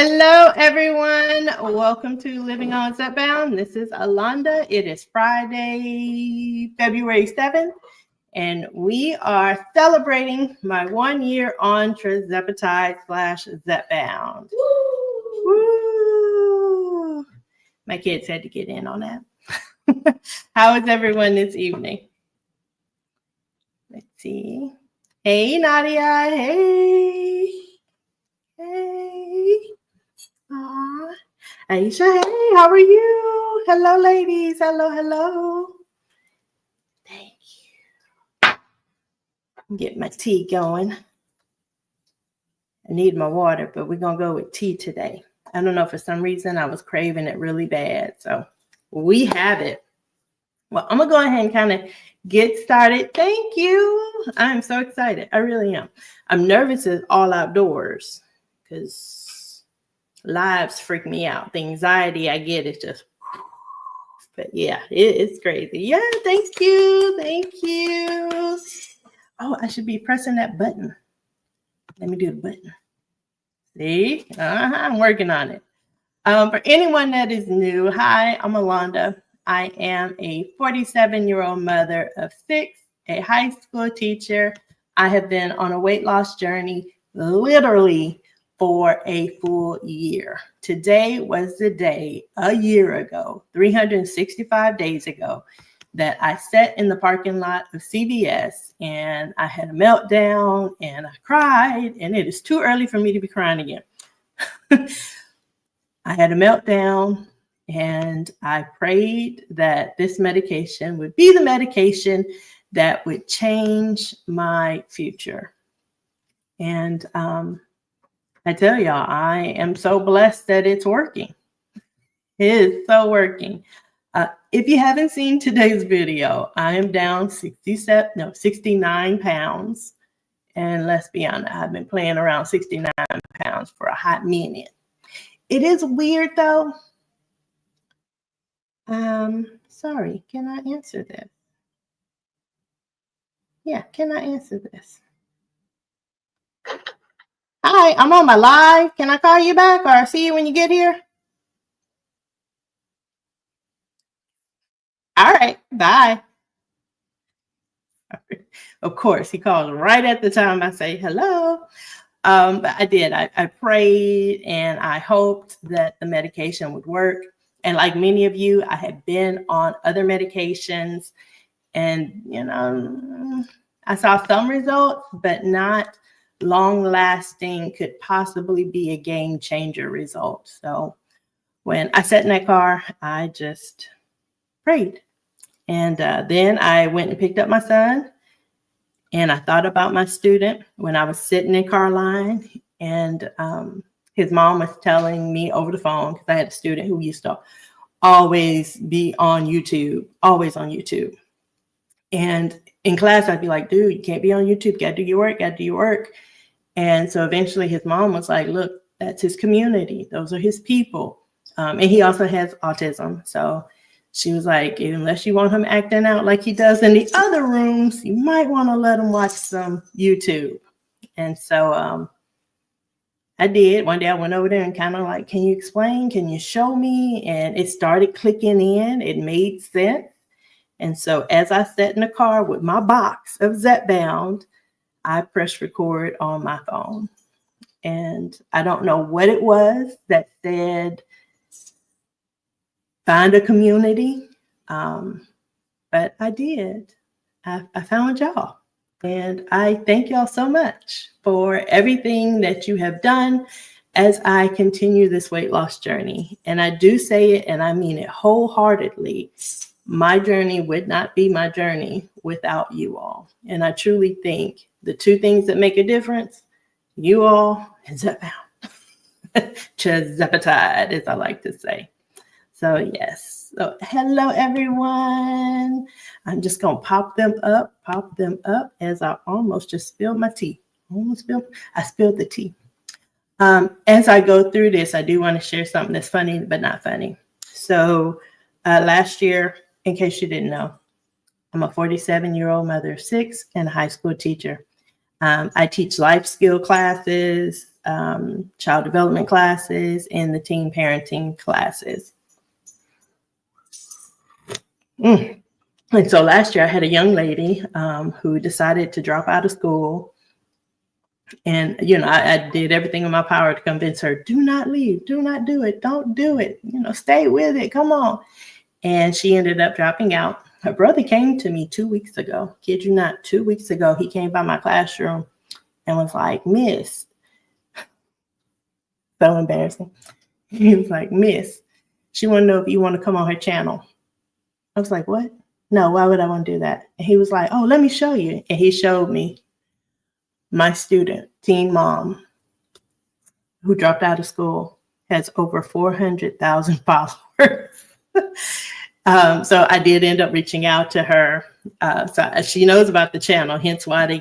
Hello, everyone. Welcome to Living on Zepbound. This is Alonda. It is Friday, February 7th, and we are celebrating my 1 year on Trizepatide / Zepbound. Woo! My kids had to get in on that. How is everyone this evening? Let's see. Hey, Nadia. Hey. Hey. Aw. Aisha, hey, how are you? Hello, ladies. Hello. Thank you. Get my tea going. I need my water, but we're going to go with tea today. I don't know, for some reason I was craving it really bad. So we have it. Well, I'm going to go ahead and kind of get started. Thank you. I'm so excited. I really am. I'm nervous as all outdoors because lives freak me out. The anxiety I get is just, but yeah, it's crazy. Yeah, thank you. Oh, I should be pressing that button. Let me do the button. See? I'm working on it. For anyone that is new, hi, I'm Alonda. I am a 47-year-old mother of 6, a high school teacher. I have been on a weight loss journey literally for a full year. Today was the day a year ago, 365 days ago, that I sat in the parking lot of CVS and I had a meltdown and I cried, and it is too early for me to be crying again. I had a meltdown and I prayed that this medication would be the medication that would change my future. And I tell y'all, I am so blessed that it's working. It is so working. If you haven't seen today's video, I am down 69 pounds. And let's be honest, I've been playing around 69 pounds for a hot minute. It is weird though. Sorry, can I answer this? Yeah, can I answer this? Hi, I'm on my live. Can I call you back or see you when you get here? All right, bye. Of course, he calls right at the time I say hello. But I did. I prayed and I hoped that the medication would work. And like many of you, I had been on other medications and, I saw some results, but not long lasting, could possibly be a game changer result. So when I sat in that car, I just prayed. And then I went and picked up my son. And I thought about my student when I was sitting in car line, and his mom was telling me over the phone, because I had a student who used to always be on YouTube, always on YouTube. And in class, I'd be like, dude, you can't be on YouTube. Got to do your work. And so eventually his mom was like, look, that's his community. Those are his people. And he also has autism. So she was like, unless you want him acting out like he does in the other rooms, you might want to let him watch some YouTube. And so I did. One day I went over there and kind of like, can you explain? Can you show me? And it started clicking in. It made sense. And so as I sat in the car with my box of Zepbound, I pressed record on my phone. And I don't know what it was that said, find a community. But I did. I found y'all. And I thank y'all so much for everything that you have done as I continue this weight loss journey. And I do say it, and I mean it wholeheartedly. My journey would not be my journey without you all. And I truly think the two things that make a difference, you all and Zepbound. Trizepatide, as I like to say. So yes. So hello, everyone. I'm just going to pop them up as I almost just spilled my tea. I spilled the tea. As I go through this, I do want to share something that's funny, but not funny. So last year, in case you didn't know, I'm a 47-year-old mother of 6 and a high school teacher. I teach life skill classes, child development classes, and the teen parenting classes. And so last year I had a young lady who decided to drop out of school. And, I did everything in my power to convince her, do not leave, do not do it, don't do it, stay with it, come on. And she ended up dropping out. Her brother came to me 2 weeks ago. Kid you not, 2 weeks ago, he came by my classroom and was like, Miss, so embarrassing. He was like, Miss, she want to know if you want to come on her channel. I was like, what? No, why would I want to do that? And he was like, oh, let me show you. And he showed me my student, teen mom, who dropped out of school, has over 400,000 followers. So I did end up reaching out to her. So she knows about the channel, hence why he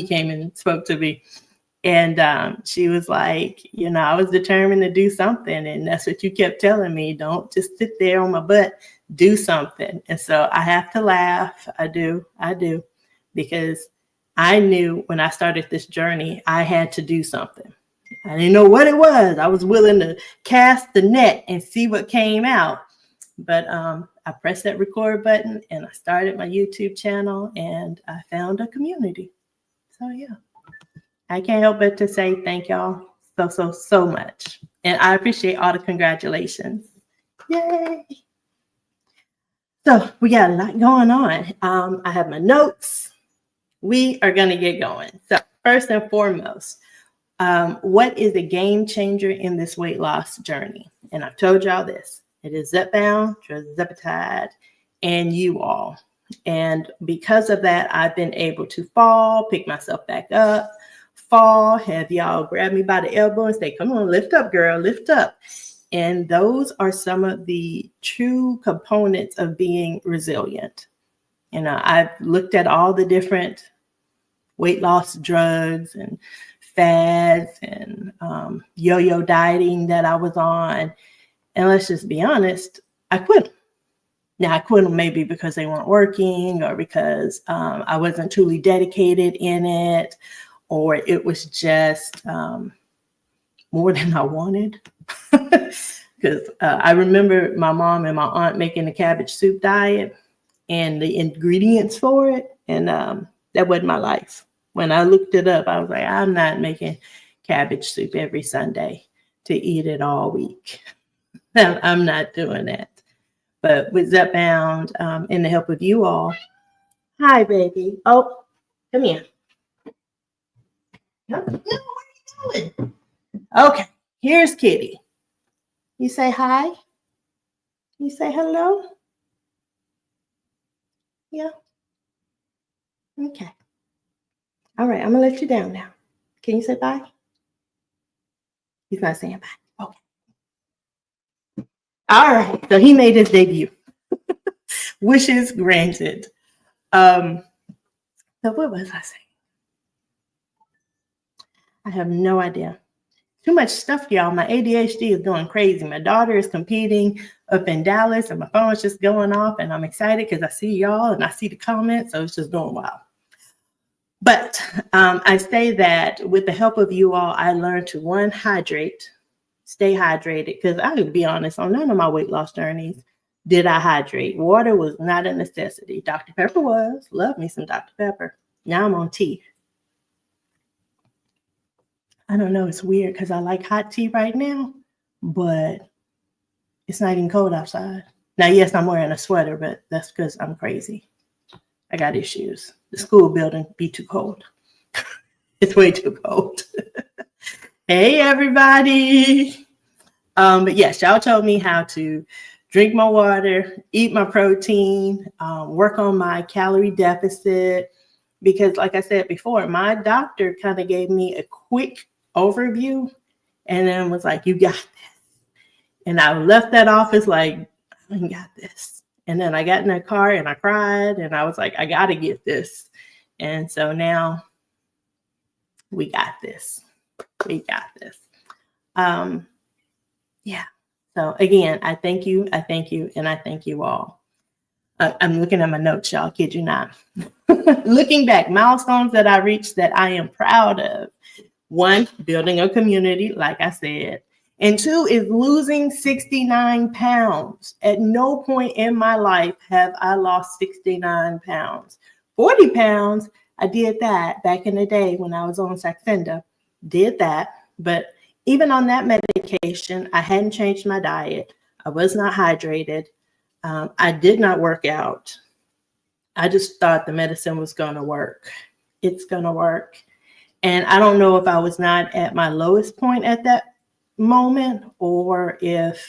came and spoke to me. And she was like, I was determined to do something. And that's what you kept telling me. Don't just sit there on my butt, do something. And so I have to laugh. I do. Because I knew when I started this journey, I had to do something. I didn't know what it was. I was willing to cast the net and see what came out. But I pressed that record button and I started my YouTube channel and I found a community. So yeah, I can't help but to say thank y'all so much. And I appreciate all the congratulations. Yay. So we got a lot going on. I have my notes. We are going to get going. So first and foremost, what is a game changer in this weight loss journey? And I've told y'all this. It is Zepbound, Trizepatide, and you all. And because of that, I've been able to fall, pick myself back up, have y'all grab me by the elbow and say, come on, lift up, girl, lift up. And those are some of the true components of being resilient. I've looked at all the different weight loss drugs and fads and yo-yo dieting that I was on. And let's just be honest, I quit them. Now, I quit them maybe because they weren't working or because I wasn't truly dedicated in it, or it was just more than I wanted. Because I remember my mom and my aunt making the cabbage soup diet and the ingredients for it. And that wasn't my life. When I looked it up, I was like, I'm not making cabbage soup every Sunday to eat it all week. I'm not doing that. But with Zepbound and the help of you all. Hi, baby. Oh, come here. No, where are you going? Okay, here's Kitty. You say hi? You say hello? Yeah. Okay. All right, I'm going to let you down now. Can you say bye? He's not saying bye. Okay. All right, so he made his debut. Wishes granted. So what was I saying? I have no idea. Too much stuff, y'all. My ADHD is going crazy. My daughter is competing up in Dallas and my phone is just going off and I'm excited because I see y'all and I see the comments. So it's just going wild. But I say that with the help of you all, I learned to hydrate, stay hydrated, because I could be honest, on none of my weight loss journeys did I hydrate. Water was not a necessity. Dr. Pepper was. Love me some Dr. Pepper. Now I'm on tea. I don't know. It's weird because I like hot tea right now, but it's not even cold outside. Now, yes, I'm wearing a sweater, but that's because I'm crazy. I got issues. The school building be too cold. It's way too cold. Hey, everybody. But yes, y'all told me how to drink my water, eat my protein, work on my calorie deficit. Because like I said before, my doctor kind of gave me a quick overview and then was like, you got this. And I left that office like, I got this. And then I got in that car and I cried and I was like, I got to get this. And so now we got this. We got this. Yeah. So again, I thank you, and I thank you all. I'm looking at my notes, y'all, kid you not. Looking back, milestones that I reached that I am proud of. One, building a community, like I said. And two is losing 69 pounds. At no point in my life have I lost 69 pounds. 40 pounds, I did that back in the day when I was on Saxenda. Did that. But even on that medication, I hadn't changed my diet. I was not hydrated. I did not work out. I just thought the medicine was going to work. It's going to work. And I don't know if I was not at my lowest point at that moment, or if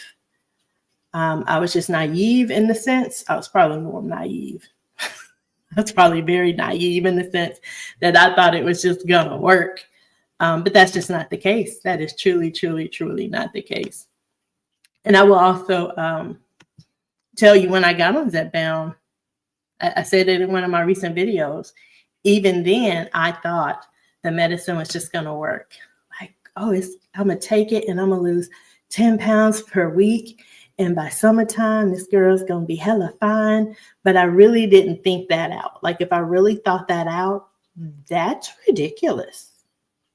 I was just naive in the sense. I was probably more naive. That's probably very naive in the sense that I thought it was just going to work. But that's just not the case. That is truly, truly, truly not the case. And I will also tell you, when I got on Zepbound, I said it in one of my recent videos, even then I thought the medicine was just going to work. Like, oh, I'm going to take it and I'm going to lose 10 pounds per week. And by summertime, this girl's going to be hella fine. But I really didn't think that out. Like, if I really thought that out, that's ridiculous.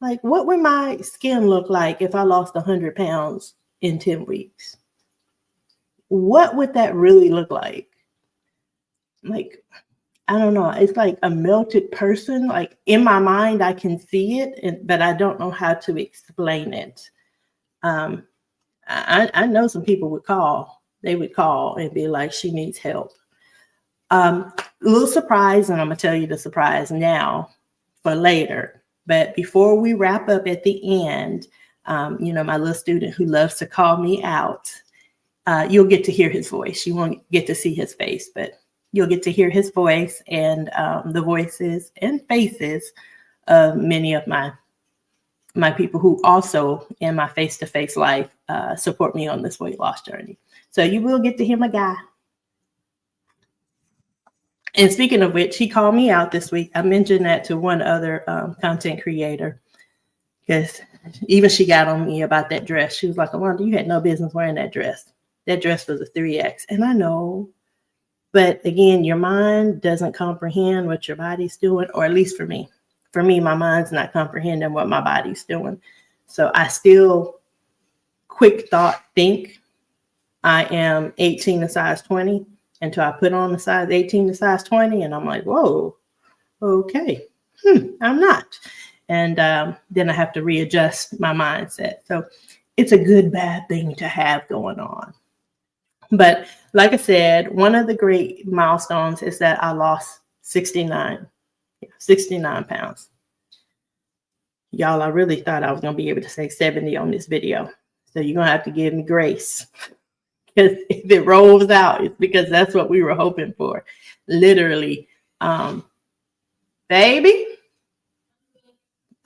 Like, what would my skin look like if I lost 100 pounds in 10 weeks? What would that really look like? Like, I don't know. It's like a melted person. Like, in my mind, I can see it, but I don't know how to explain it. I know some people would call. They would call and be like, she needs help. A little surprise, and I'm going to tell you the surprise now for later. But before we wrap up at the end, my little student who loves to call me out, you'll get to hear his voice. You won't get to see his face, but you'll get to hear his voice and the voices and faces of many of my people who also in my face-to-face life support me on this weight loss journey. So you will get to hear my guy. And speaking of which, he called me out this week. I mentioned that to one other content creator, because even she got on me about that dress. She was like, Alonda, you had no business wearing that dress. That dress was a 3X. And I know, but again, your mind doesn't comprehend what your body's doing, or at least for me. For me, my mind's not comprehending what my body's doing. So I still quick thought think I am 18 to size 20 until I put on the size 18 to size 20. And I'm like, whoa, okay, I'm not. And then I have to readjust my mindset. So it's a good, bad thing to have going on. But like I said, one of the great milestones is that I lost 69 pounds. Y'all, I really thought I was going to be able to say 70 on this video. So you're going to have to give me grace. Because if it rolls out, it's because that's what we were hoping for. Literally. Baby.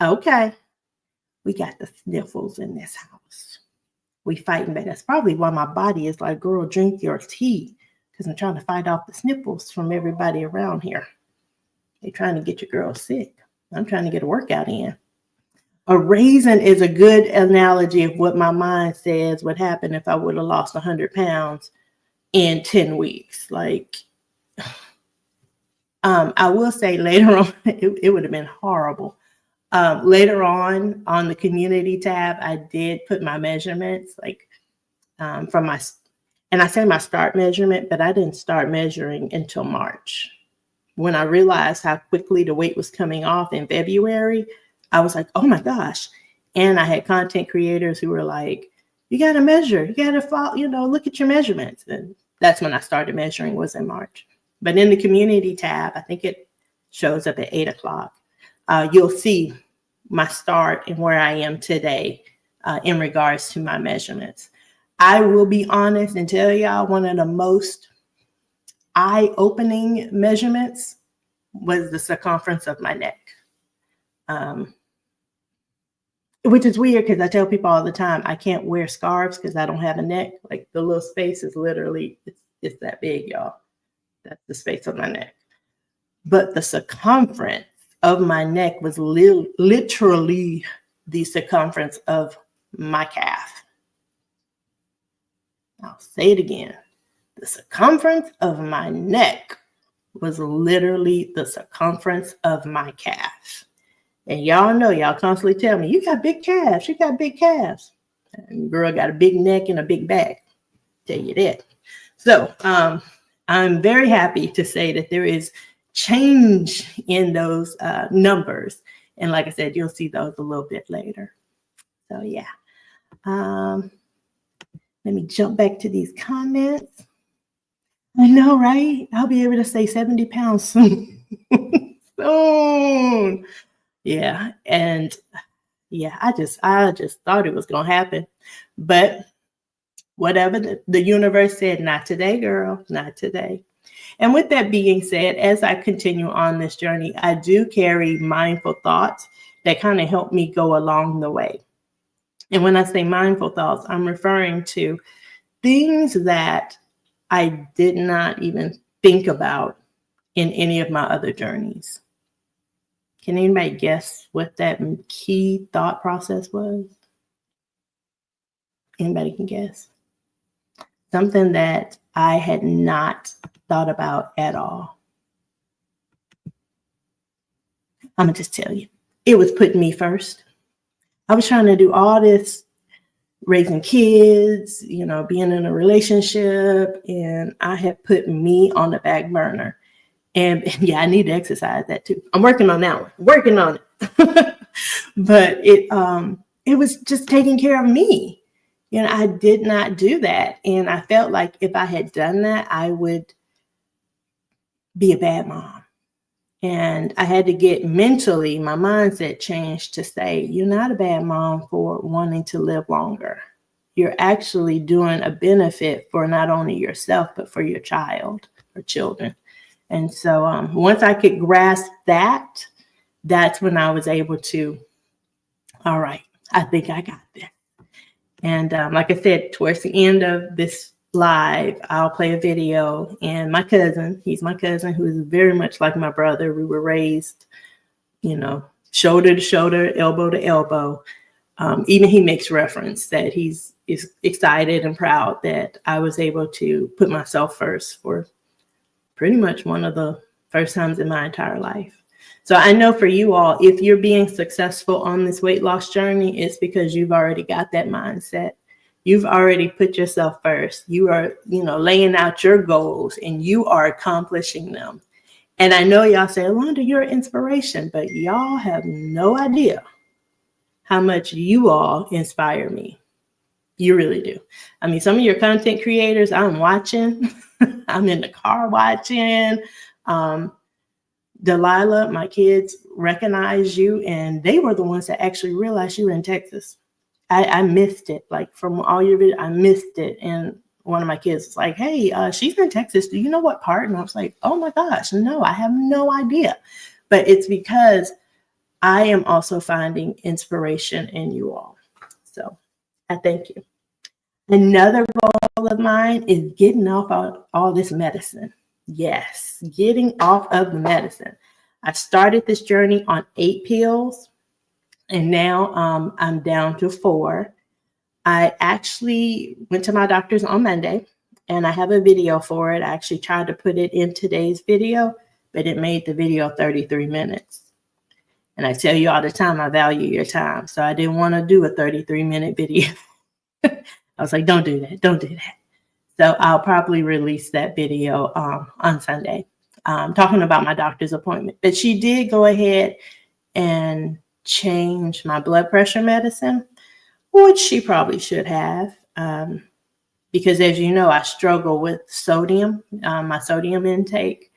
Okay. We got the sniffles in this house. We fighting back. That's probably why my body is like, girl, drink your tea. Because I'm trying to fight off the sniffles from everybody around here. They're trying to get your girl sick. I'm trying to get a workout in. A raisin is a good analogy of what my mind says would happen if I would have lost 100 pounds in 10 weeks. Like, I will say later on, it would have been horrible. Later on the community tab, I did put my measurements, like from my, and I say my start measurement, but I didn't start measuring until March. When I realized how quickly the weight was coming off in February, I was like, oh my gosh. And I had content creators who were like, you got to measure, you got to follow, look at your measurements. And that's when I started measuring, was in March. But in the community tab, I think it shows up at 8 o'clock. You'll see my start and where I am today in regards to my measurements. I will be honest and tell y'all, one of the most eye-opening measurements was the circumference of my neck. Which is weird because I tell people all the time, I can't wear scarves because I don't have a neck. Like, the little space is literally, it's that big, y'all. That's the space of my neck. But the circumference of my neck was literally the circumference of my calf. I'll say it again. The circumference of my neck was literally the circumference of my calf. And y'all know, y'all constantly tell me, you got big calves, you got big calves. And girl got a big neck and a big back. Tell you that. So I'm very happy to say that there is change in those numbers. And like I said, you'll see those a little bit later. So yeah. Let me jump back to these comments. I know, right? I'll be able to say 70 pounds soon. Soon. Yeah. And yeah, I just thought it was going to happen. But whatever the universe said, not today, girl, not today. And with that being said, as I continue on this journey, I do carry mindful thoughts that kind of help me go along the way. And when I say mindful thoughts, I'm referring to things that I did not even think about in any of my other journeys. Can anybody guess what that key thought process was? Anybody can guess? Something that I had not thought about at all. I'm going to just tell you. It was putting me first. I was trying to do all this, raising kids, being in a relationship, and I had put me on the back burner. And yeah, I need to exercise that too. I'm working on that one, working on it. But it was just taking care of me. I did not do that. And I felt like if I had done that, I would be a bad mom. And I had to get mentally, my mindset changed to say, you're not a bad mom for wanting to live longer. You're actually doing a benefit for not only yourself, but for your child or children. And so once I could grasp that, that's when I was able to, all right, I think I got this. And like I said, towards the end of this live, I'll play a video. And my cousin, he's my cousin who is very much like my brother. We were raised, shoulder to shoulder, elbow to elbow. Even he makes reference that he's excited and proud that I was able to put myself first for pretty much one of the first times in my entire life. So I know for you all, if you're being successful on this weight loss journey, it's because you've already got that mindset. You've already put yourself first. You are, laying out your goals and you are accomplishing them. And I know y'all say, Alonda, you're an inspiration, but y'all have no idea how much you all inspire me. You really do. I mean, some of your content creators, I'm watching. I'm in the car watching. Delilah, my kids recognize you, and they were the ones that actually realized you were in Texas. I missed it. Like from all your videos, I missed it. And one of my kids was like, hey, she's in Texas. Do you know what part? And I was like, oh my gosh, no, I have no idea. But it's because I am also finding inspiration in you all. So I thank you. Another goal of mine is getting off all this medicine. Yes, getting off of the medicine. I started this journey on 8 pills, and now I'm down to 4. I actually went to my doctor's on Monday, and I have a video for it. I actually tried to put it in today's video, but it made the video 33 minutes. And I tell you all the time, I value your time. So I didn't want to do a 33-minute video. I was like, don't do that. Don't do that. So I'll probably release that video on Sunday, talking about my doctor's appointment. But she did go ahead and change my blood pressure medicine, which she probably should have. Because as you know, I struggle with sodium, my sodium intake.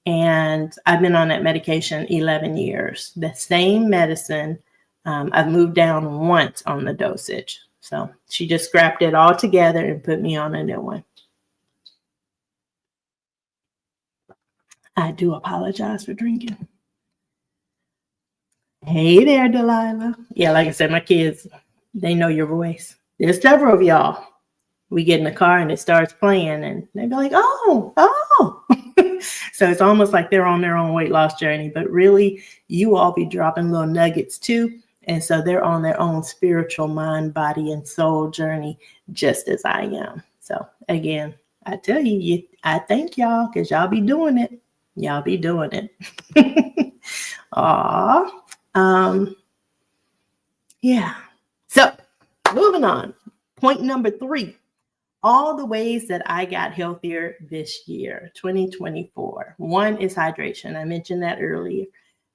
And I've been on that medication 11 years. The same medicine, I've moved down once on the dosage. So she just scrapped it all together and put me on a new one. I do apologize for drinking. Hey there, Delilah. Yeah, like I said, my kids, they know your voice. There's several of y'all. We get in the car and it starts playing and they be like, oh. So it's almost like they're on their own weight loss journey, but really you all be dropping little nuggets too. And so they're on their own spiritual mind, body, and soul journey, just as I am. So again, I tell you, I thank y'all because y'all be doing it. Y'all be doing it. Aw. Yeah. So moving on. Point number 3. All the ways that I got healthier this year, 2024. One is hydration. I mentioned that earlier.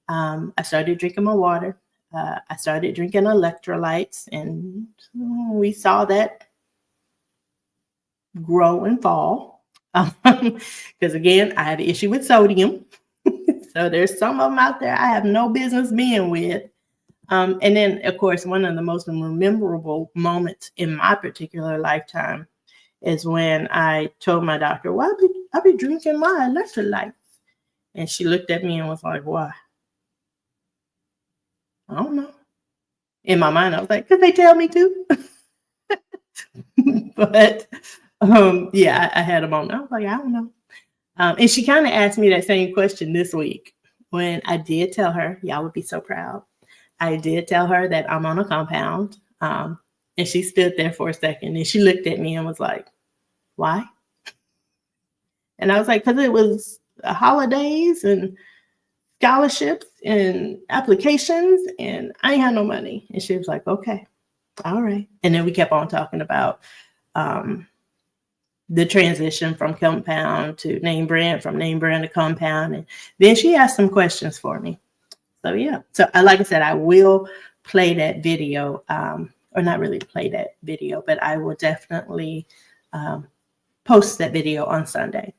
I started drinking my water. I started drinking electrolytes, and we saw that grow and fall. Because again, I have an issue with sodium. So there's some of them out there I have no business being with. And then, of course, one of the most memorable moments in my particular lifetime is when I told my doctor, well, I'll be drinking my electrolytes. And she looked at me and was like, why? I don't know. In my mind, I was like, could they tell me to? But yeah, I had a moment. I was like, I don't know. And she kind of asked me that same question this week when I did tell her, y'all would be so proud. I did tell her that I'm on a compound. And she stood there for a second and she looked at me and was like, why? And I was like, because it was holidays and scholarships and applications and I ain't had no money. And she was like, okay, all right. And then we kept on talking about the transition from compound to name brand, from name brand to compound. And then she asked some questions for me. So yeah. So like I said, I will play that video, or not really play that video, but I will definitely post that video on Sunday.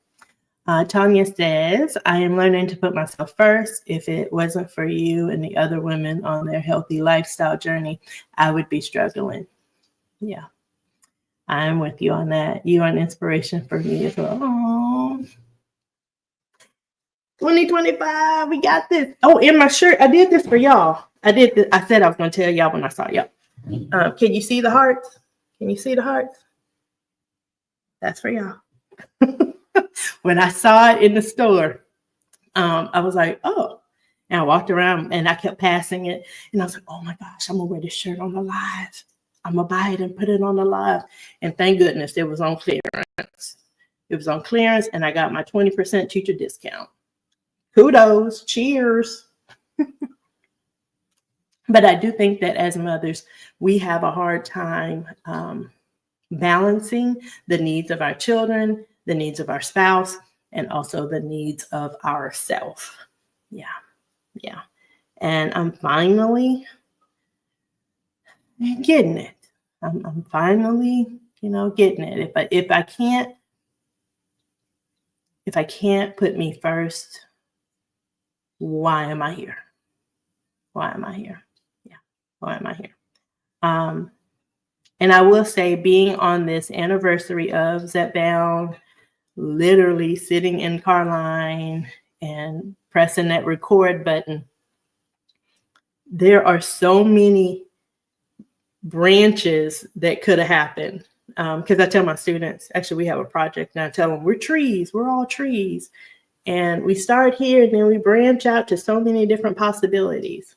Tanya says, I am learning to put myself first. If it wasn't for you and the other women on their healthy lifestyle journey, I would be struggling. Yeah, I'm with you on that. You are an inspiration for me as well. Aww. 2025, we got this. Oh, in my shirt, I did this for y'all. I did this. I said I was going to tell y'all when I saw y'all. Can you see the hearts? Can you see the hearts? That's for y'all. When I saw it in the store, I was like, oh. And I walked around and I kept passing it. And I was like, oh my gosh, I'm going to wear this shirt on the live. I'm going to buy it and put it on the live. And thank goodness it was on clearance. It was on clearance and I got my 20% teacher discount. Kudos. Cheers. But I do think that as mothers, we have a hard time balancing the needs of our children, the needs of our spouse, and also the needs of ourself. Yeah. Yeah. And I'm finally getting it. I'm finally, getting it. If I can't put me first, why am I here? Why am I here? Yeah. Why am I here? And I will say, being on this anniversary of Zepbound, literally sitting in car line and pressing that record button, there are so many branches that could have happened. Because I tell my students, actually, we have a project and I tell them, we're trees, we're all trees. And we start here and then we branch out to so many different possibilities.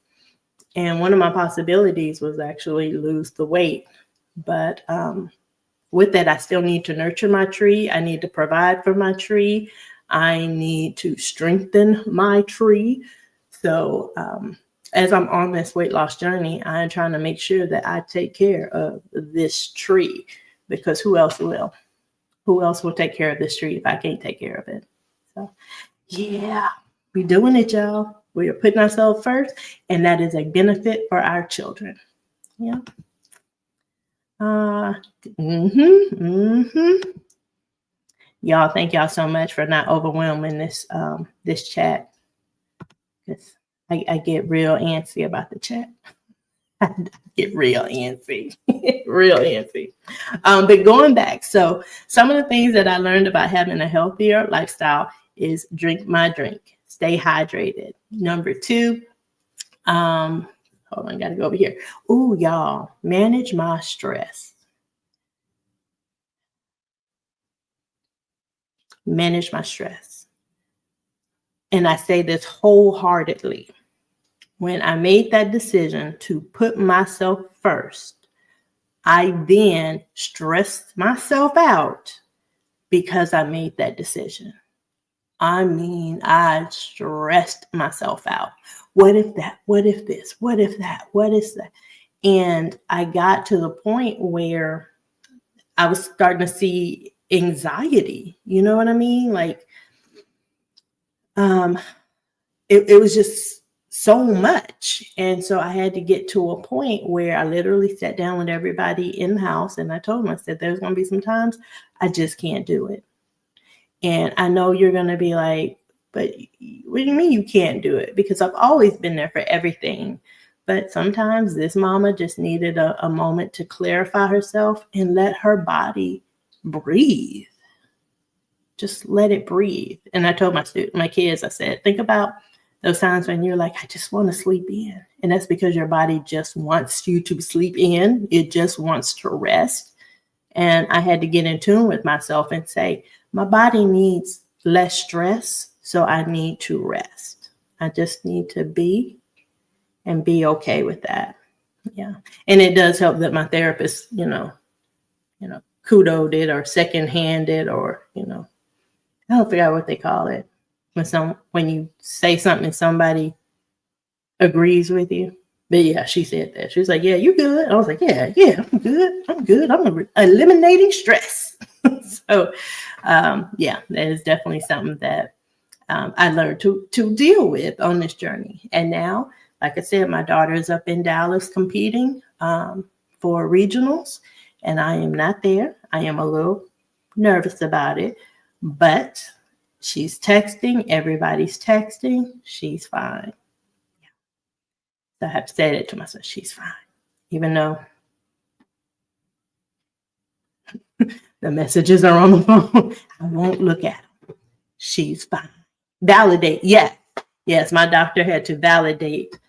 And one of my possibilities was actually lose the weight. But with that, I still need to nurture my tree. I need to provide for my tree. I need to strengthen my tree. So as I'm on this weight loss journey, I'm trying to make sure that I take care of this tree, because who else will? Who else will take care of this tree if I can't take care of it? So yeah, we're doing it, y'all. We are putting ourselves first, and that is a benefit for our children. Yeah. Y'all, thank y'all so much for not overwhelming this chat. Because I get real antsy about the chat. I get real antsy. Real antsy. But going back, so some of the things that I learned about having a healthier lifestyle is drink my drink. Stay hydrated. Number 2, hold on, gotta go over here. Ooh, y'all, manage my stress. Manage my stress. And I say this wholeheartedly. When I made that decision to put myself first, I then stressed myself out because I made that decision. I mean, I stressed myself out. What if that? What if this? What if that? What is that? And I got to the point where I was starting to see anxiety. You know what I mean? Like, um, it was just so much. And so I had to get to a point where I literally sat down with everybody in the house and I told them, I said, there's going to be some times I just can't do it. And I know you're going to be like, but what do you mean you can't do it? Because I've always been there for everything. But sometimes this mama just needed a moment to clarify herself and let her body breathe. Just let it breathe. And I told my kids, I said, think about those times when you're like, I just want to sleep in. And that's because your body just wants you to sleep in. It just wants to rest. And I had to get in tune with myself and say, my body needs less stress, so I need to rest. I just need to be and be okay with that. Yeah. And it does help that my therapist, kudoed it or second-handed or, I don't forget what they call it. When you say something and somebody agrees with you. But yeah, she said that. She was like, yeah, you good. I was like, yeah, I'm good. I'm eliminating stress. So, yeah, that is definitely something that I learned to deal with on this journey. And now, like I said, my daughter is up in Dallas competing for regionals, and I am not there. I am a little nervous about it, but she's texting. Everybody's texting. She's fine. So I have to say that to myself. She's fine, even though the messages are on the phone. I won't look at them. She's fine. Validate. Yes. My doctor had to validate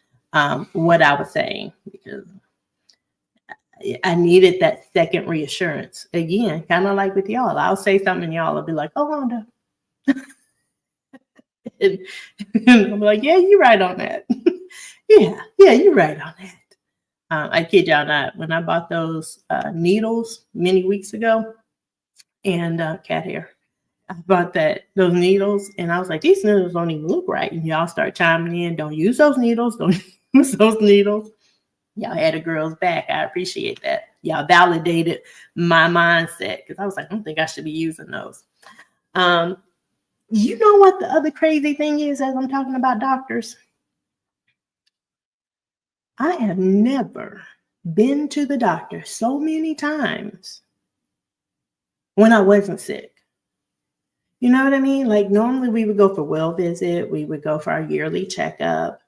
what I was saying because I needed that second reassurance. Again, kind of like with y'all. I'll say something and y'all will be like, oh, Wanda. and I'm like, yeah, you're right on that. yeah, you're right on that. I kid y'all not. When I bought those needles many weeks ago, and cat hair, I bought those needles, and I was like, these needles don't even look right. And y'all start chiming in, don't use those needles, don't use those needles. Y'all had a girl's back. I appreciate that. Y'all validated my mindset because I was like, I don't think I should be using those. You know what the other crazy thing is as I'm talking about doctors? I have never been to the doctor so many times when I wasn't sick. You know what I mean? Like normally we would go for well visit, we would go for our yearly checkup,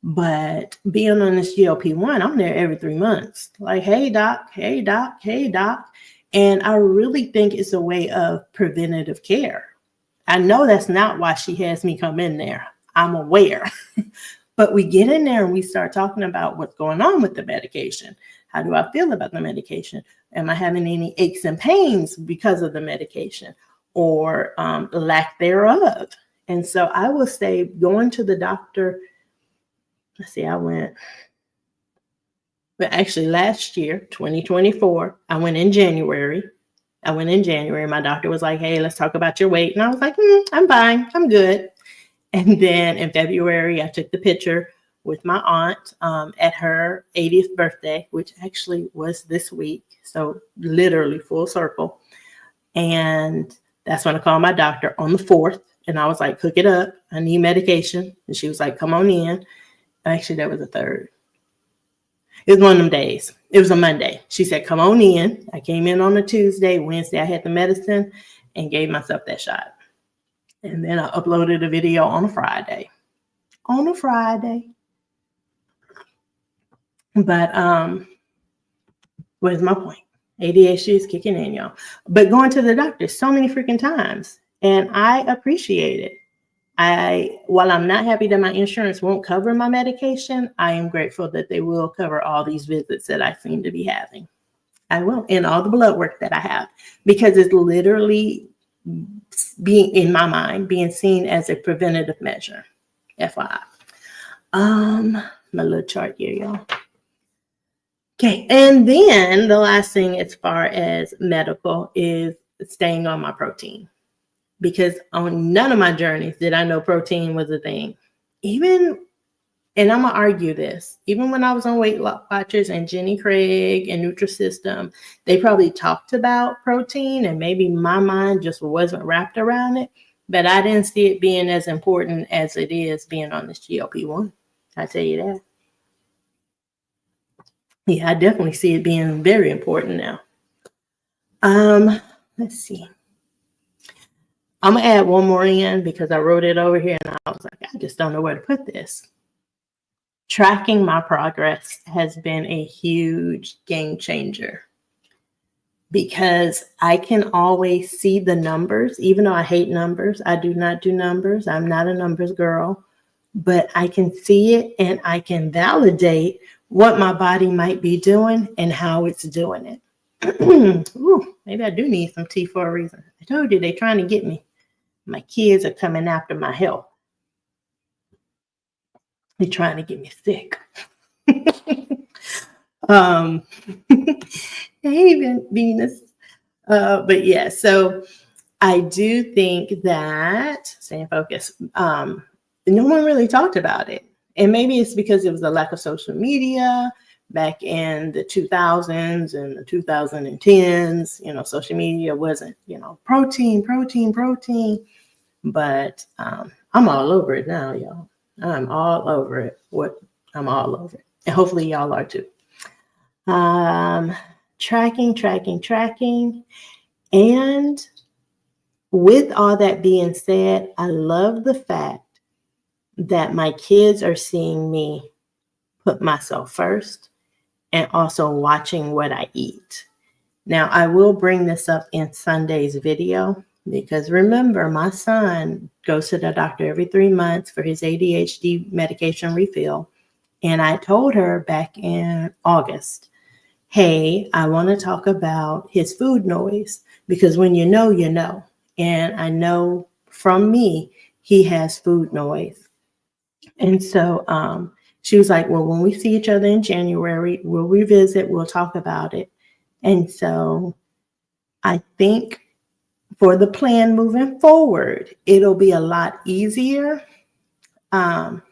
but being on this GLP-1, I'm there every 3 months. Like, hey doc, hey doc, hey doc. And I really think it's a way of preventative care. I know that's not why she has me come in there. I'm aware. But we get in there and we start talking about what's going on with the medication. How do I feel about the medication? Am I having any aches and pains because of the medication or lack thereof? And so I will say going to the doctor, actually last year, 2024, I went in January. My doctor was like, hey, let's talk about your weight. And I was like, I'm fine. I'm good. And then in February, I took the picture with my aunt at her 80th birthday, which actually was this week. So literally full circle. And that's when I called my doctor on the 4th. And I was like, hook it up. I need medication. And she was like, come on in. Actually, that was the 3rd. It was one of them days. It was a Monday. She said, come on in. I came in on a Tuesday. Wednesday, I had the medicine and gave myself that shot. And then I uploaded a video on a Friday. But what is my point? ADHD is kicking in, y'all. But going to the doctor so many freaking times. And I appreciate it. While I'm not happy that my insurance won't cover my medication, I am grateful that they will cover all these visits that I seem to be having. I will, and all the blood work that I have, because it's literally being, in my mind, being seen as a preventative measure. FYI. My little chart here, y'all. Okay, and then the last thing as far as medical is staying on my protein. because on none of my journeys did I know protein was a thing. Even, and I'm gonna argue this, even when I was on Weight Watchers and Jenny Craig and Nutrisystem, they probably talked about protein, and maybe my mind just wasn't wrapped around it. But I didn't see it being as important as it is being on this GLP-1. I tell you that. Yeah, I definitely see it being very important now. Let's see. I'm gonna add one more in because I wrote it over here and I was like, I just don't know where to put this. Tracking my progress has been a huge game changer because I can always see the numbers, even though I hate numbers. I do not do numbers. I'm not a numbers girl, but I can see it and I can validate what my body might be doing and how it's doing it. Ooh, maybe I do need some tea for a reason. I told you they're trying to get me. My kids are coming after my health. They're trying to get me sick. Hey, Venus. But yeah, so I do think that, staying focused, no one really talked about it. And maybe it's because it was a lack of social media back in the 2000s and the 2010s. Social media wasn't, protein. But I'm all over it now, y'all. I'm all over it. I'm all over it. And hopefully y'all are too. Tracking. And with all that being said, I love the fact that my kids are seeing me put myself first and also watching what I eat. Now, I will bring this up in Sunday's video because remember, my son goes to the doctor every 3 months for his ADHD medication refill. And I told her back in August, hey, I want to talk about his food noise because when you know, you know. And I know from me, he has food noise. And so she was like, well, when we see each other in January, we'll revisit, we'll talk about it. And so I think for the plan moving forward, it'll be a lot easier. Elaine,